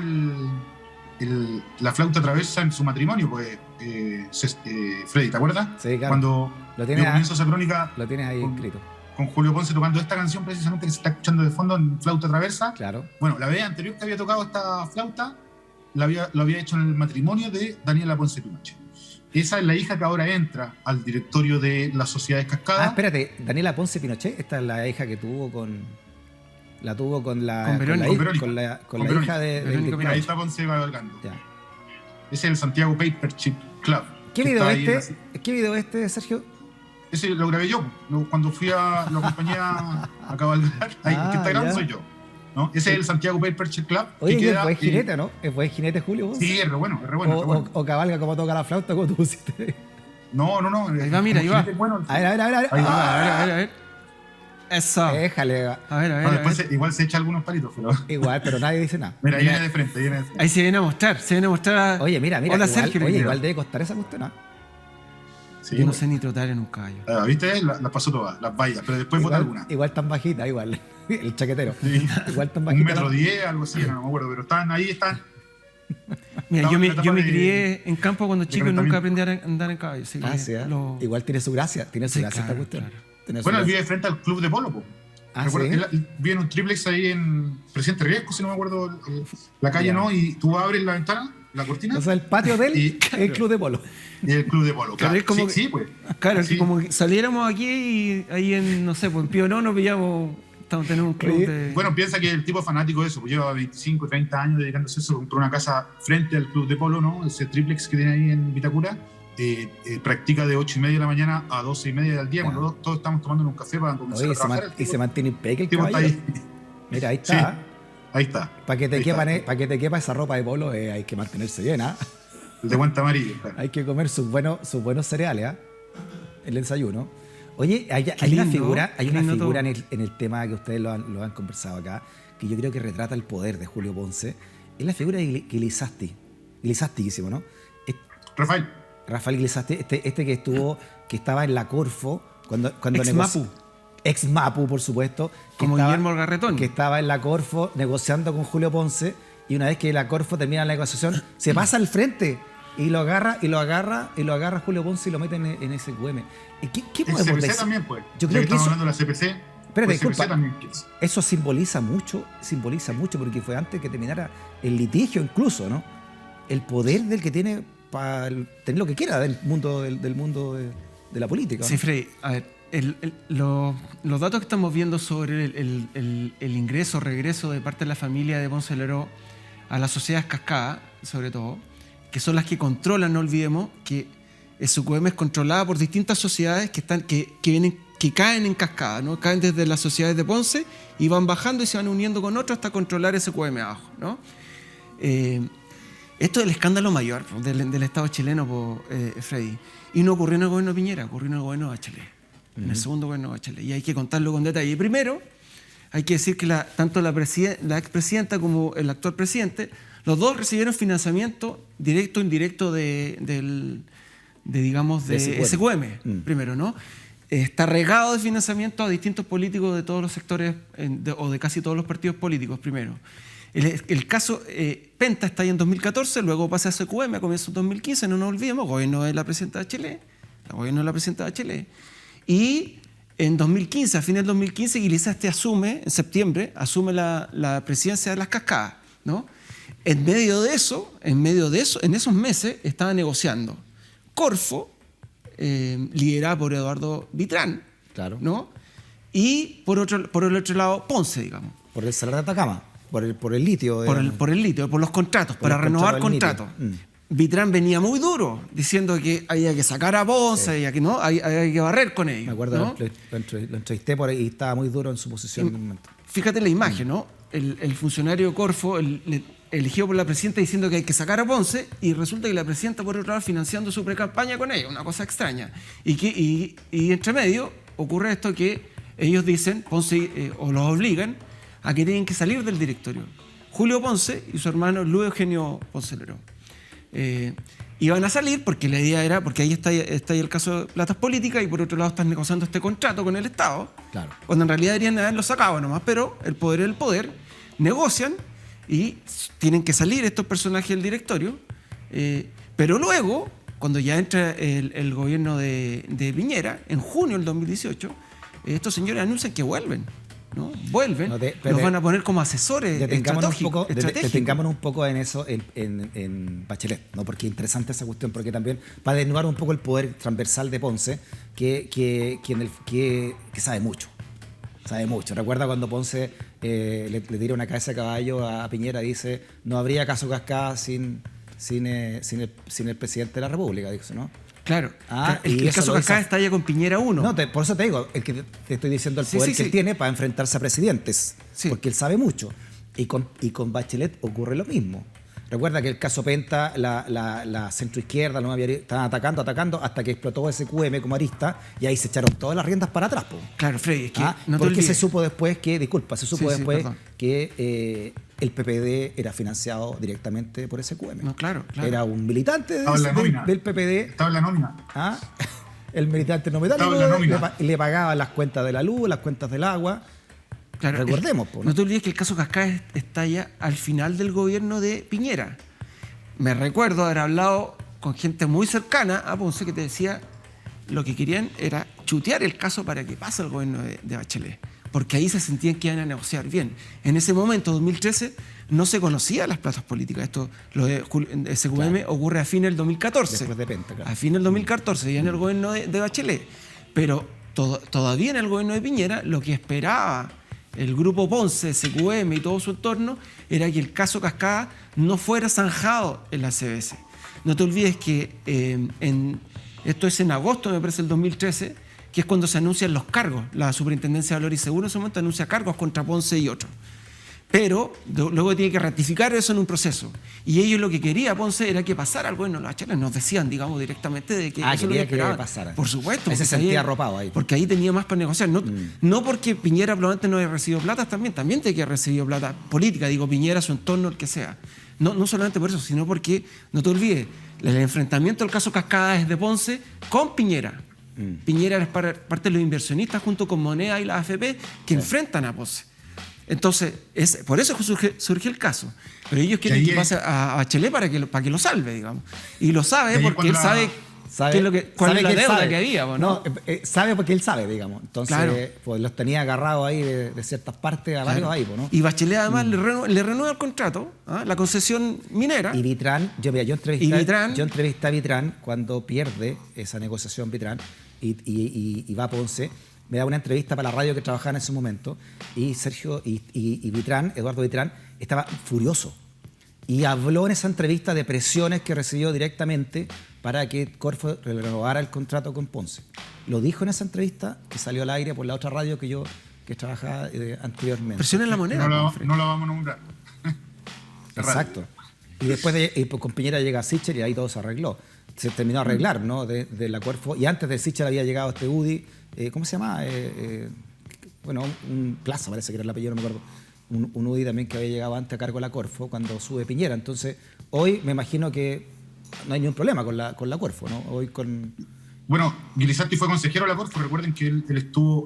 la flauta traversa en su matrimonio, pues, Freddy, ¿te acuerdas? Sí, claro. Cuando Lo yo tienes, comienzo esa crónica lo tienes ahí con- escrito. con Julio Ponce tocando esta canción precisamente que se está escuchando de fondo en flauta traversa. Claro. Bueno, la vez anterior que había tocado esta flauta, lo había hecho en el matrimonio de Daniela Ponce Pinochet. Esa es la hija que ahora entra al directorio de las sociedades Cascada. Espérate, Daniela Ponce Pinochet, esta es la hija que tuvo con la hija de ahí está Ponce cabalgando. Ese es el Santiago Papership Club. ¿Qué video este, Sergio? Ese lo grabé yo, cuando fui a la compañía a cabalgar. Ahí, que está grabando soy yo. ¿No? Ese es el Santiago Papership Club. Oye, que es buen jinete, ¿no? ¿Es buen jinete Julio? ¿Vos? Sí, es re bueno. O cabalga como toca la flauta, como tú pusiste. No. Ahí va, mira, ahí va. Bueno, a ver. Eso. Déjale. A ver. Después igual se echa algunos palitos, pero... Igual, pero nadie dice nada. Mira, viene de frente. Ahí se viene a mostrar, Oye, mira. Hola, Sergio. Igual debe costar esa cuestión, ¿no? Sí, yo no sé ni trotar en un caballo. ¿Viste? Las pasó todas, las vallas, pero después bota algunas. Igual tan bajita, igual. El chaquetero. Sí. Igual tan bajita. 1,10 m, algo así, no me acuerdo, pero están. Mira, yo me crié en campo cuando chico y nunca aprendí a andar en caballo. Sí, igual tiene su gracia, claro, esta cuestión. Claro. Bueno, él vive frente al club de polo, po. Él vive en un triplex ahí en Presidente Riesco, si no me acuerdo la calle, ¿no? Y tú abres la ventana, la cortina. O sea, el patio de él es el club de polo. Y el club de polo, claro. Como pues. Claro, como que saliéramos aquí y ahí en, no sé, pues en Pío Nono pillamos, tenemos un club de... Bueno, piensa que el tipo es fanático de eso, pues lleva 25, 30 años dedicándose a eso, compró una casa frente al club de polo, ¿no? Ese triplex que tiene ahí en Vitacura. Practica de 8:30 de la mañana a 12:30 del día, cuando todos estamos tomando un café para comenzar a trabajar. Y se mantiene impecable el caballo. Ahí. Mira, ahí está. Sí, ahí está. Para que te quepa esa ropa de polo hay que mantenerse bien, ¿ah? El de guante amarillo. Claro. Hay que comer sus buenos cereales, ¿ah? El desayuno. Oye, hay una figura en el tema que ustedes lo han conversado acá, que yo creo que retrata el poder de Julio Ponce. Es la figura de Iglesiasti, ¿no? Rafael Iglesiasti, este que estaba en la Corfo cuando ex Mapu, por supuesto, como Guillermo Garretón, que estaba en la Corfo negociando con Julio Ponce, y una vez que la Corfo termina la negociación se pasa al frente y lo agarra Julio Ponce y lo mete en ese QM. ¿Qué podemos decir? CPC también, pues. Yo creo que estamos hablando de la CPC. Espérate, disculpa. También, eso simboliza mucho porque fue antes que terminara el litigio incluso, ¿no? El poder del que tiene para tener lo que quiera del mundo de la política, ¿no? Sí, Freddy, a ver, los datos que estamos viendo sobre el ingreso, regreso de parte de la familia de Ponce Leró a las sociedades Cascada, sobre todo, que son las que controlan, no olvidemos, que SQM es controlada por distintas sociedades que caen en cascada, ¿no? Caen desde las sociedades de Ponce y van bajando y se van uniendo con otras hasta controlar SQM abajo, ¿no? Esto es el escándalo mayor del Estado chileno, Freddy. Y no ocurrió en el gobierno de Piñera, ocurrió en el gobierno de Bachelet, en el segundo gobierno de Bachelet. Y hay que contarlo con detalle. Primero, hay que decir que tanto la expresidenta como el actual presidente, los dos recibieron financiamiento directo o indirecto de SQM, primero, ¿no? Está regado de financiamiento a distintos políticos de todos los sectores o de casi todos los partidos políticos, primero. El caso Penta está ahí en 2014, luego pasa a SQM a comienzos de 2015, no nos olvidemos, gobierno de la presidenta Bachelet, y en 2015, a fines del 2015, Iglesiasti asume, en septiembre, la presidencia de las Cascadas, ¿no? En medio de eso, en esos meses, estaba negociando Corfo, liderada por Eduardo Vitrán, claro, ¿no? Y por el otro lado, Ponce, digamos. Por el Salar de Atacama, por el litio. Por el litio, por los contratos, para renovar contratos. Vitrán venía muy duro, diciendo que había que sacar a Ponce, y que no, hay que barrer con ellos. Me acuerdo, ¿no? Lo entrevisté por ahí y estaba muy duro en su posición en el momento. Fíjate la imagen, ¿no? El funcionario Corfo, elegido por la presidenta diciendo que hay que sacar a Ponce, y resulta que la presidenta por otro lado financiando su precampaña con ellos, una cosa extraña. Y entre medio ocurre esto que ellos dicen, Ponce, o los obligan a que tienen que salir del directorio. Julio Ponce y su hermano Luis Eugenio Ponce Leró. Iban a salir porque la idea era, porque ahí está ahí el caso de platas políticas, y por otro lado están negociando este contrato con el Estado, claro, cuando en realidad deberían haberlo sacado nomás, pero el poder es el poder, negocian y tienen que salir estos personajes del directorio, pero luego, cuando ya entra el gobierno de Piñera, en junio del 2018, estos señores anuncian que vuelven, ¿no? Vuelven, los van a poner como asesores estratégicos. Detengámonos un poco en eso en Bachelet, ¿no? Porque es interesante esa cuestión, porque también va a desnudar un poco el poder transversal de Ponce, que sabe mucho. Sabe mucho. Recuerda cuando Ponce le tira una cabeza de caballo a Piñera y dice: no habría caso Cascada sin el presidente de la República, dijo, ¿no? Claro. El caso Cascada está ya con Piñera 1. No, por eso te digo, el que te estoy diciendo el poder que él tiene para enfrentarse a presidentes, porque él sabe mucho. Y con Bachelet ocurre lo mismo. Recuerda que el caso Penta, la centroizquierda, estaban atacando hasta que explotó SQM como arista y ahí se echaron todas las riendas para atrás. Claro, Freddy, es que no te porque olvides. se supo después que el PPD era financiado directamente por SQM. No, claro. Era un militante del PPD. Estaba en la nómina. El militante no metálico le pagaba las cuentas de la luz, las cuentas del agua. Claro, recordemos. No te olvides que el caso Cascada está ya al final del gobierno de Piñera. Me recuerdo haber hablado con gente muy cercana a Ponce que te decía lo que querían era chutear el caso para que pase el gobierno de Bachelet. Porque ahí se sentían que iban a negociar bien. En ese momento, 2013, no se conocían las plazas políticas. Lo de SQM ocurre a fines del 2014. Después de Penta, claro. A fines del 2014, ya en el gobierno de Bachelet. Pero todavía en el gobierno de Piñera, lo que esperaba el grupo Ponce, SQM y todo su entorno, era que el caso Cascada no fuera zanjado en la CBC. No te olvides que esto es en agosto, me parece, del 2013, que es cuando se anuncian los cargos. La Superintendencia de Valores y Seguros en ese momento anuncia cargos contra Ponce y otros. Pero luego tiene que ratificar eso en un proceso. Y ellos lo que quería Ponce era que pasara al gobierno de Bachelet. Nos decían, digamos, directamente de que eso quería lo que pasara. Por supuesto. Ese se sentía arropado ahí. Porque ahí tenía más para negociar. No porque Piñera probablemente no haya recibido plata, también tiene que haber recibido plata política. Digo, Piñera, su entorno, el que sea. No solamente por eso, sino porque, no te olvides, el enfrentamiento del caso Cascada es de Ponce con Piñera. Piñera es parte de los inversionistas junto con Moneda y la AFP que enfrentan a Ponce. Entonces, por eso surge el caso. Pero ellos quieren que pase a Bachelet para que lo salve, digamos. Y lo sabe porque él sabe cuál es la deuda que había. ¿No? Sabe porque él sabe, digamos. Entonces, claro, pues los tenía agarrados ahí de ciertas partes a varios ahí. ¿No? Y Bachelet además le renueva el contrato, la concesión minera. Y Vitrán, yo entrevisté a Vitrán cuando pierde esa negociación Vitrán y va a Ponce. Me da una entrevista para la radio que trabajaba en ese momento y Sergio y Vitrán, Eduardo Vitrán, estaba furioso y habló en esa entrevista de presiones que recibió directamente para que Corfo renovara el contrato con Ponce. Lo dijo en esa entrevista que salió al aire por la otra radio que trabajaba anteriormente. Presión en la moneda. No la vamos a nombrar. Exacto. Y después con Piñera llega Sichel y ahí todo se arregló. Se terminó de arreglar, ¿no? De la Corfo. Y antes de Sichel había llegado UDI. ¿Cómo se llama? Un Plaza, parece que era el apellido, no me acuerdo. Un UDI también que había llegado antes a cargo de la Corfo cuando sube Piñera. Entonces, hoy me imagino que no hay ningún problema con la Corfo, ¿no? Bueno, Guilizarti fue consejero de la Corfo. Recuerden que él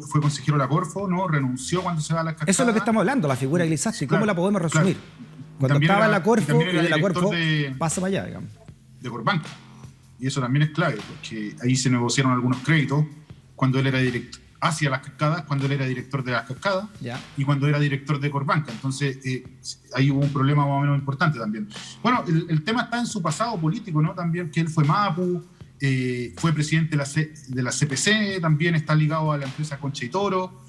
fue consejero de la Corfo, ¿no? Renunció cuando se va a las Cascadas. Eso es lo que estamos hablando, la figura de Guilizarti. ¿Cómo la podemos resumir? Claro. Cuando estaba en la Corfo y de la Corfo pasa para allá, digamos. De Corbanca. Y eso también es clave, porque ahí se negociaron algunos créditos cuando él era director hacia las Cascadas, cuando él era director de las Cascadas y cuando era director de Corbanca. Entonces, ahí hubo un problema más o menos importante también. Bueno, el tema está en su pasado político, ¿no? También que él fue Mapu, fue presidente de la CPC, también está ligado a la empresa Concha y Toro.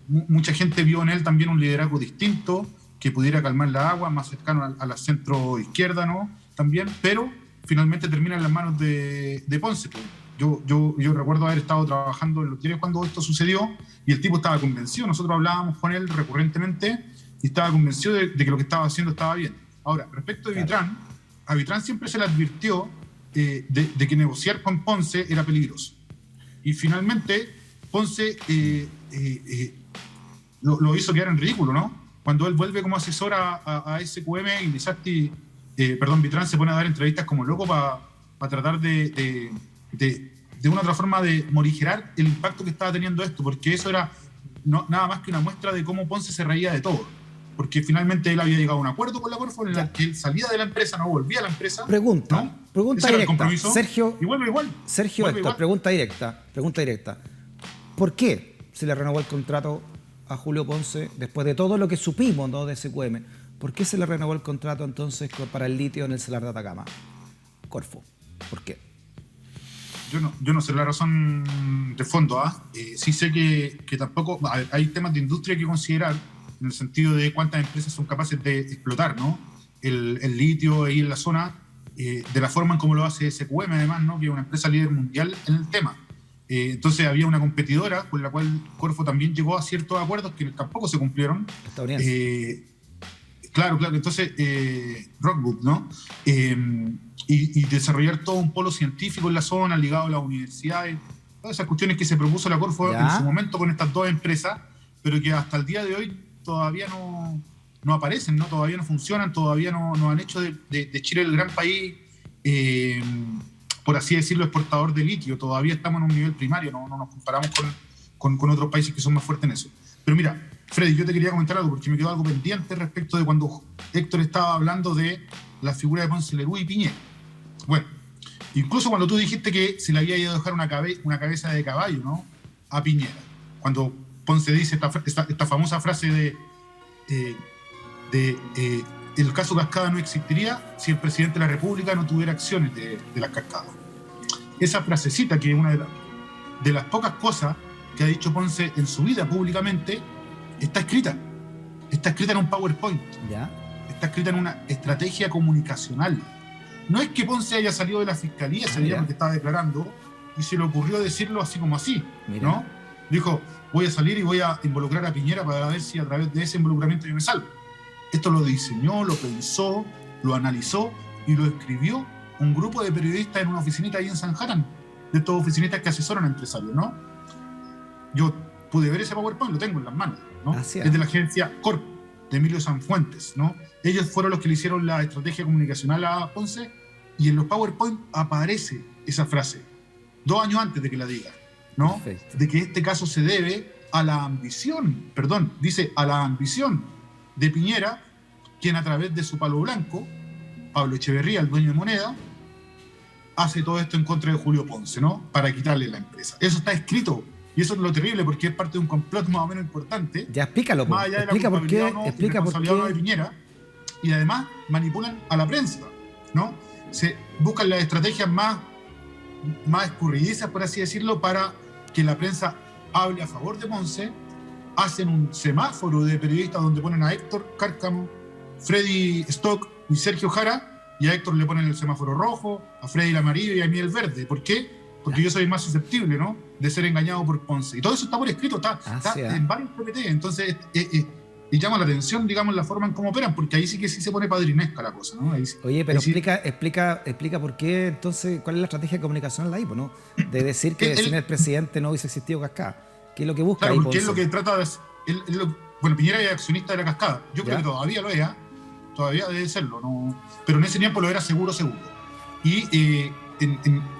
Mucha gente vio en él también un liderazgo distinto, que pudiera calmar la agua, más cercano a la centro izquierda, ¿no? También, pero finalmente termina en las manos de Ponce. Yo recuerdo haber estado trabajando en los diarios cuando esto sucedió y el tipo estaba convencido. Nosotros hablábamos con él recurrentemente y estaba convencido de que lo que estaba haciendo estaba bien. Ahora, respecto de Vitrán, a Vitrán siempre se le advirtió de que negociar con Ponce era peligroso. Y finalmente Ponce lo hizo quedar en ridículo, ¿no? Cuando él vuelve como asesor a SQM y Vitrán se pone a dar entrevistas como loco para tratar de una otra forma de morigerar el impacto que estaba teniendo esto, porque eso era nada más que una muestra de cómo Ponce se reía de todo, porque finalmente él había llegado a un acuerdo con la Corfo en el que él salía de la empresa, no volvía a la empresa. Pregunta directa. Sergio, y vuelve igual. Sergio Héctor, pregunta directa. ¿Por qué se le renovó el contrato a Julio Ponce, después de todo lo que supimos, ¿no?, de SQM, ¿por qué se le renovó el contrato entonces para el litio en el Salar de Atacama? Corfo, ¿por qué? Yo no sé la razón de fondo. Sí sé que tampoco hay temas de industria que considerar, en el sentido de cuántas empresas son capaces de explotar, ¿no?, el litio ahí en la zona, de la forma en como lo hace SQM, además, ¿no?, que es una empresa líder mundial en el tema. Entonces había una competidora con la cual Corfo también llegó a ciertos acuerdos que tampoco se cumplieron. Claro, entonces Rockwood, ¿no? Y desarrollar todo un polo científico en la zona, ligado a las universidades, todas esas cuestiones que se propuso la Corfo en su momento con estas dos empresas, pero que hasta el día de hoy todavía no aparecen, ¿no? Todavía no funcionan, todavía no han hecho de Chile el gran país, por así decirlo, exportador de litio. Todavía estamos en un nivel primario, no nos comparamos con otros países que son más fuertes en eso. Pero mira, Freddy, yo te quería comentar algo, porque me quedó algo pendiente respecto de cuando Héctor estaba hablando de la figura de Ponce Lerú y Piñera. Bueno, incluso cuando tú dijiste que se le había ido a dejar una cabeza de caballo, ¿no?, a Piñera, cuando Ponce dice esta famosa frase de el caso Cascada no existiría si el presidente de la República no tuviera acciones de las cascadas. Esa frasecita, que es una de las pocas cosas que ha dicho Ponce en su vida públicamente, está escrita en un PowerPoint. ¿Ya? Está escrita en una estrategia comunicacional. No es que Ponce haya salido de la fiscalía ese día porque estaba declarando y se le ocurrió decirlo así como así, ¿no? Dijo, voy a salir y voy a involucrar a Piñera para ver si a través de ese involucramiento yo me salvo. Esto lo diseñó, lo pensó, lo analizó y lo escribió un grupo de periodistas en una oficinita ahí en San Jarán, de estos oficinistas que asesoran a empresarios, ¿no? Yo pude ver ese PowerPoint, lo tengo en las manos, ¿no? Es de la agencia Corp, de Emilio Sanfuentes, ¿no? Ellos fueron los que le hicieron la estrategia comunicacional a Ponce, y en los PowerPoint aparece esa frase, 2 años antes de que la diga, ¿no? Perfecto. De que este caso se debe a la ambición, dice a la ambición de Piñera, quien a través de su palo blanco, Pablo Echeverría, el dueño de Moneda, hace todo esto en contra de Julio Ponce, ¿no?, para quitarle la empresa. Eso está escrito. Y eso es lo terrible, porque es parte de un complot más o menos importante. Ya, explícalo. Más allá de la culpabilidad o no, responsabilidad de Piñera. Y además manipulan a la prensa, ¿no? Se buscan las estrategias más escurridizas, por así decirlo, para que la prensa hable a favor de Ponce. Hacen un semáforo de periodistas donde ponen a Héctor Cárcamo, Freddy Stock y Sergio Jara, y a Héctor le ponen el semáforo rojo, a Freddy el amarillo y a mí el verde. ¿Por qué? Porque yo soy más susceptible, ¿no?, de ser engañado por Ponce. Y todo eso está por escrito, está en varios PPT. Entonces, y llama la atención, digamos, la forma en cómo operan, porque ahí sí que sí se pone padrinesca la cosa, ¿no? Oye, pero explica por qué, entonces, cuál es la estrategia comunicacional ahí, ¿no? De decir que sin el presidente no hubiese existido Cascada. ¿Qué es lo que busca? Claro, ahí porque Ponce? es lo que trata de hacer. Bueno, Piñera es accionista de la Cascada. Yo creo que todavía lo es, todavía debe serlo, ¿no? Pero en ese tiempo lo era seguro. Y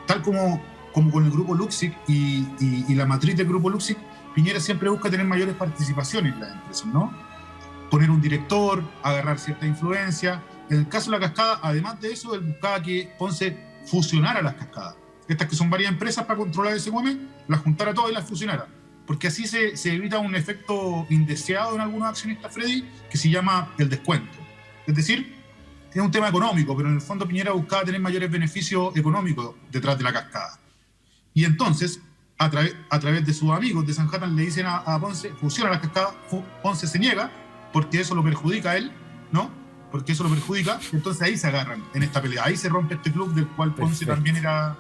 tal como con el grupo Luxic y la matriz del grupo Luxic, Piñera siempre busca tener mayores participaciones en las empresas, ¿no? Poner un director, agarrar cierta influencia. En el caso de la Cascada, además de eso, él buscaba que Ponce fusionara las cascadas. Estas que son varias empresas para controlar ese SQM, las juntara todas y las fusionara. Porque así se evita un efecto indeseado en algunos accionistas, Freddy, que se llama el descuento. Es decir, es un tema económico, pero en el fondo Piñera buscaba tener mayores beneficios económicos detrás de la Cascada. Y entonces, a través de sus amigos de San Jarán, le dicen a Ponce, fusiona las cascadas. Ponce se niega, porque eso lo perjudica a él, ¿no? Porque eso lo perjudica. Entonces ahí se agarran en esta pelea. Ahí se rompe este club del cual Ponce también era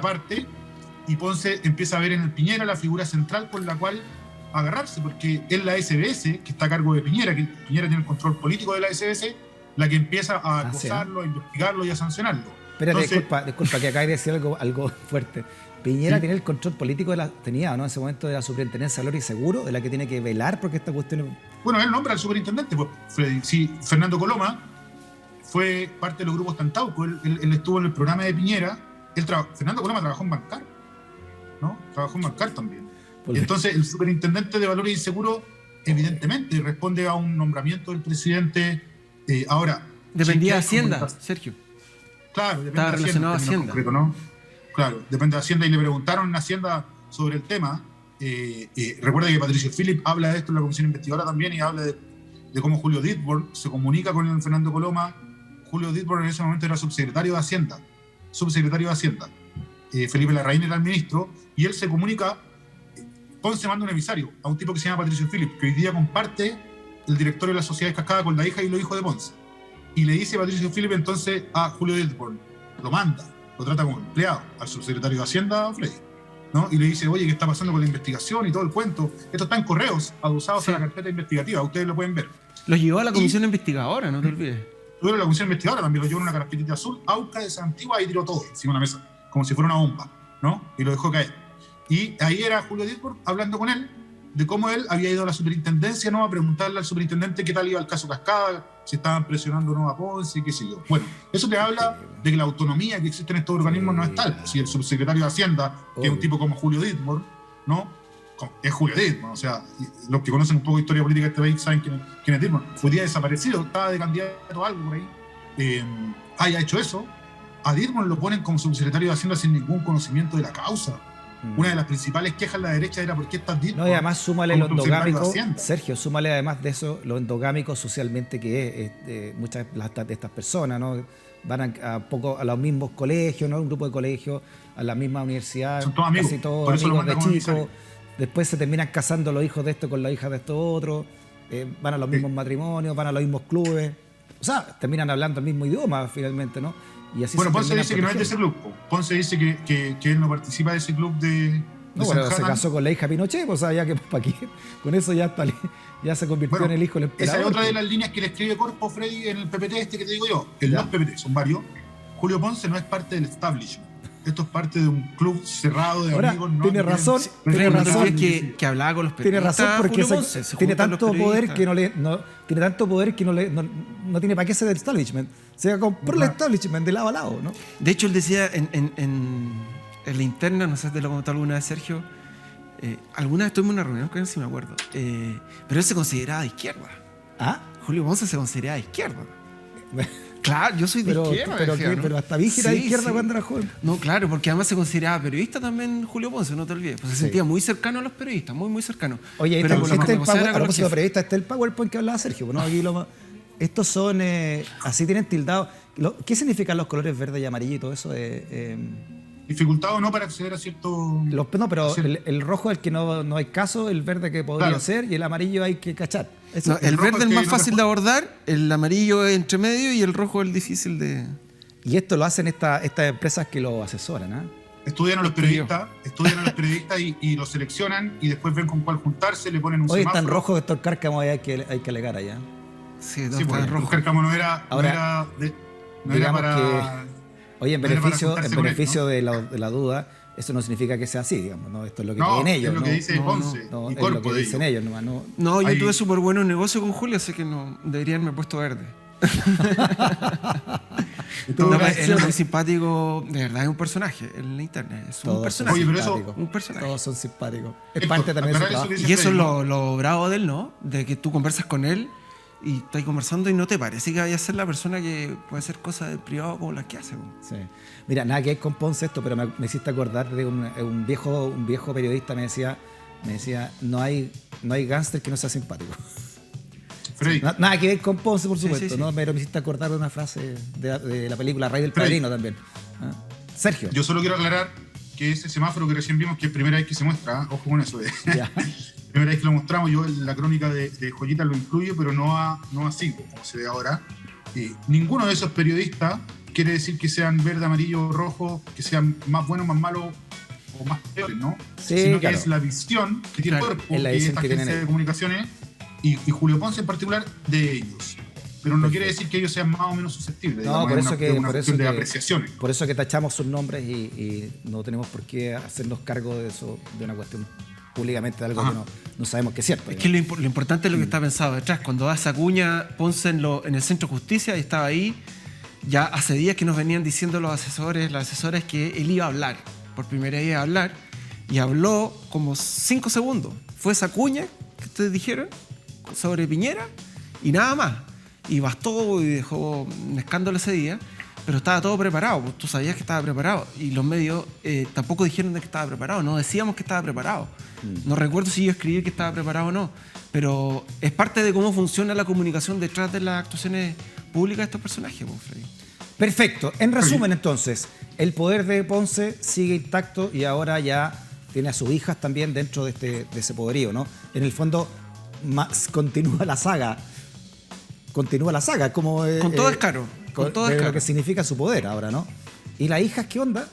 parte. Y Ponce empieza a ver en el Piñera la figura central con la cual agarrarse, porque es la SBS, que está a cargo de Piñera, que Piñera tiene el control político de la SBS, la que empieza a acosarlo, a investigarlo y a sancionarlo. Espérate, disculpa, que acá hay que decir algo fuerte. Piñera tiene el control político tenía, ¿no?, en ese momento, de la Superintendencia de Valor y Seguro, de la que tiene que velar porque esta cuestión... Bueno, él nombra al superintendente, pues, Freddy. Sí, Fernando Coloma fue parte de los grupos Tantauco, él estuvo en el programa de Piñera. Fernando Coloma trabajó en Bancar, ¿no? Trabajó en Bancar también. Y entonces el superintendente de Valores y Seguro evidentemente responde a un nombramiento del presidente. Ahora, dependía de Hacienda, Sergio. Claro, estaba relacionado a Hacienda. Concreto, ¿no? Claro, depende de Hacienda, y le preguntaron en Hacienda sobre el tema, recuerda que Patricio Philip habla de esto en la comisión investigadora también y habla de cómo Julio Ditborn se comunica con el Fernando Coloma. Julio Ditborn en ese momento era subsecretario de Hacienda. Felipe Larraín era el ministro y él se comunica. Ponce manda un emisario a un tipo que se llama Patricio Philip, que hoy día comparte el directorio de la Sociedad Cascada con la hija y los hijos de Ponce. Y le dice Patricio Philip entonces a Julio Ditborn, lo manda, lo trata como empleado al subsecretario de Hacienda, Freddy, ¿no? Y le dice, oye, ¿qué está pasando con la investigación y todo el cuento? Esto está en correos adosados a la carpeta investigativa, ustedes lo pueden ver. Lo llevó a la comisión investigadora, no te olvides. Luego la comisión investigadora también lo llevó en una carpetita azul, AUCA de esa antigua, y tiró todo encima de una mesa, como si fuera una bomba, ¿no? Y lo dejó caer. Y ahí era Julio Ditborn hablando con él de cómo él había ido a la superintendencia, ¿no? A preguntarle al superintendente qué tal iba el caso Cascada, si estaban presionando o no a Ponce, qué sé yo. Bueno, eso te habla de que la autonomía que existe en estos organismos no es tal. Si el subsecretario de Hacienda, que es un tipo como Julio Ditborn, ¿no? Es Julio Ditborn, o sea, los que conocen un poco de historia política de este país saben quién es Ditborn. Fue día desaparecido, estaba de candidato a algo por ahí. Haya hecho eso, a Ditborn lo ponen como subsecretario de Hacienda sin ningún conocimiento de la causa. Una de las principales quejas de la derecha era ¿por qué estás Ditborn? No, y además súmale lo endogámico, Sergio, súmale además de eso lo endogámico socialmente que es muchas de estas personas, ¿no? Van a los mismos colegios, ¿no? Un grupo de colegios, a la misma universidad, son todos amigos, casi todos amigos de chicos. Después se terminan casando los hijos de esto con las hijas de estos otros, van a los mismos matrimonios, van a los mismos clubes, o sea, terminan hablando el mismo idioma finalmente, ¿no? Y así bueno, Ponce dice que no es de ese club. Ponce dice que él no participa de ese club de no, bueno, se casó con la hija Pinochet, pues ya que para qué, con eso ya está, ya se convirtió en el hijo del emperador. Esa es otra de las líneas que le escribe Corpo Freddy en el PPT este que te digo yo. Los PPT son varios. Julio Ponce no es parte del establishment. Esto es parte de un club cerrado de amigos. No tiene razón. Tiene razón que hablaba con los periodistas. Tiene razón porque tiene tanto poder que no tiene para qué ser del establishment. Se compró el establishment de lado a lado, ¿no? De hecho, él decía en la interna, no sé si te lo comentó alguna vez Sergio, alguna vez tuvimos una reunión con él, si me acuerdo, pero él se consideraba de izquierda. ¿Ah? Julio Ponce se consideraba de izquierda. Claro, yo soy de izquierda. Pero hasta Vigi era de izquierda cuando era joven. No, claro, porque además se consideraba periodista también Julio Ponce, no te olvides. Pues se sentía muy cercano a los periodistas, muy cercano. Oye, este el periodista, este es el PowerPoint que hablaba Sergio, ¿no? Aquí estos son, así tienen tildado. ¿Qué significan los colores verde y amarillo y todo eso? Dificultad o no para acceder a cierto... No, pero el rojo es el que no hay caso, el verde que podría ser y el amarillo hay que cachar. No, el verde es el más fácil de abordar, el amarillo es entre medio y el rojo es el difícil de... Y esto lo hacen estas empresas que lo asesoran, ¿eh? Estudian a los periodistas y los seleccionan y después ven con cuál juntarse, le ponen un semáforo. Oye, tan rojo que estos cárcamos hay que alegar allá. Sí, porque el cárcamo no era para... Oye, en beneficio de la duda, eso no significa que sea así, digamos, ¿no? Esto es lo que creen ellos. Es lo que dice Ponce. No, es lo que dicen ellos. No, yo tuve súper buenos negocios con Julio, así que no deberían haberme puesto verde. Él es muy simpático, de verdad es un personaje en la internet. Es un personaje. Oye, pero eso, un personaje. Todos son simpáticos. Es parte también de su trabajo. Y eso es lo bravo de él, ¿no? De que tú conversas con él y estás conversando y no te parece que vaya a ser la persona que puede hacer cosas del privado como las que hace. Sí. Mira, nada que ver con Ponce esto, pero me hiciste acordar de un viejo periodista me decía, no hay gángster que no sea simpático. Nada que ver con Ponce, por supuesto, sí. ¿No? Pero me hiciste acordar de una frase de la película Rey del Padrino también. Sergio. Yo solo quiero aclarar que ese semáforo que recién vimos, que es primera vez que se muestra, ojo con eso. Primera vez que lo mostramos, yo en la crónica de Joyita lo incluyo, pero no a 5, como se ve ahora. Ninguno de esos periodistas quiere decir que sean verde, amarillo o rojo, que sean más buenos, más malos o más peores, ¿no? Sí, sino que es la visión que tiene el cuerpo, que esta agencia de comunicaciones y Julio Ponce en particular de ellos. Pero no quiere decir que ellos sean más o menos susceptibles. No, por eso de apreciaciones. Por eso que tachamos sus nombres y no tenemos por qué hacernos cargo de eso, de una cuestión públicamente, de algo que no sabemos que es cierto. Es que lo importante es lo que está pensado detrás. Cuando da esa cuña, Ponce en el Centro de Justicia, y estaba ahí, ya hace días que nos venían diciendo las asesoras que él iba a hablar. Por primera vez iba a hablar, y habló como 5 segundos. Fue esa cuña que ustedes dijeron sobre Piñera y nada más. Y bastó y dejó un escándalo ese día, pero estaba todo preparado. Pues tú sabías que estaba preparado y los medios tampoco dijeron de que estaba preparado, no decíamos que estaba preparado. No recuerdo si yo escribí que estaba preparado o no, pero es parte de cómo funciona la comunicación detrás de las actuaciones públicas de estos personajes, pues, Freddy. Perfecto. En resumen, entonces, el poder de Ponce sigue intacto y ahora ya tiene a sus hijas también dentro de ese poderío, ¿no? En el fondo, continúa la saga. Continúa la saga, como... con todo descaro. Con todo descaro. Lo que significa su poder ahora, ¿no? ¿Y las hijas qué onda?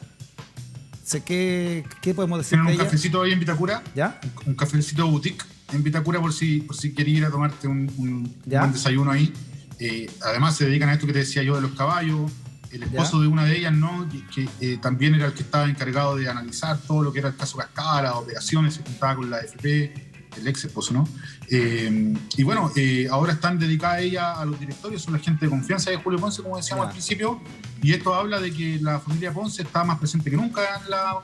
¿Qué podemos decir Tienen de un ellas? cafecito ahí en Vitacura. ¿Ya? Un cafecito boutique en Vitacura por si querías ir a tomarte un buen desayuno ahí. Además se dedican a esto que te decía yo de los caballos. El esposo de una de ellas, ¿no? que también era el que estaba encargado de analizar todo lo que era el caso Cascada, las operaciones, se juntaba con la AFP, el ex esposo, ¿no? Y bueno, ahora están dedicadas ella a los directorios, son la gente de confianza de Julio Ponce, como decíamos al principio, y esto habla de que la familia Ponce está más presente que nunca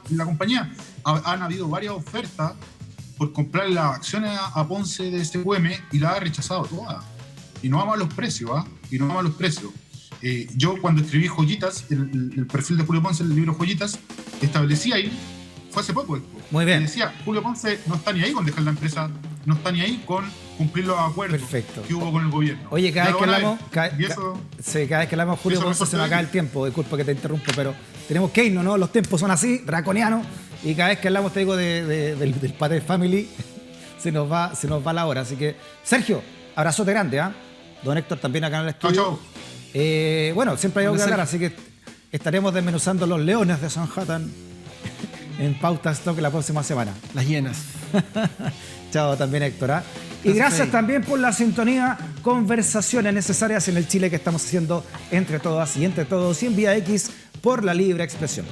en la compañía. Han habido varias ofertas por comprar las acciones a Ponce de SQM y la ha rechazado todas. Y no vamos a los precios, ¿ah? Y no vamos a los precios. Yo cuando escribí Joyitas, el perfil de Julio Ponce, el libro Joyitas, establecí ahí, fue hace poco esto. Muy bien. Decía, Julio Ponce no está ni ahí con dejar la empresa, no está ni ahí con cumplir los acuerdos que hubo con el gobierno. Oye, cada vez que hablamos, cada vez que hablamos Julio Ponce se nos acaba el tiempo, disculpa que te interrumpo, pero tenemos que irnos, ¿no? Los tiempos son así, draconianos, y cada vez que hablamos, te digo, del Pater Family, se nos va la hora. Así que, Sergio, abrazote grande, ¿ah? Don Héctor también acá en el estudio. Chau, chau. Bueno, siempre hay algo que hablar, así que estaremos desmenuzando los leones de Sanhattan en Pauta Stock la próxima semana. Las hienas. Chao también, Héctor. ¿Ah? Y gracias también por la sintonía, conversaciones necesarias en el Chile que estamos haciendo entre todas y entre todos y en Vía X por la libre expresión.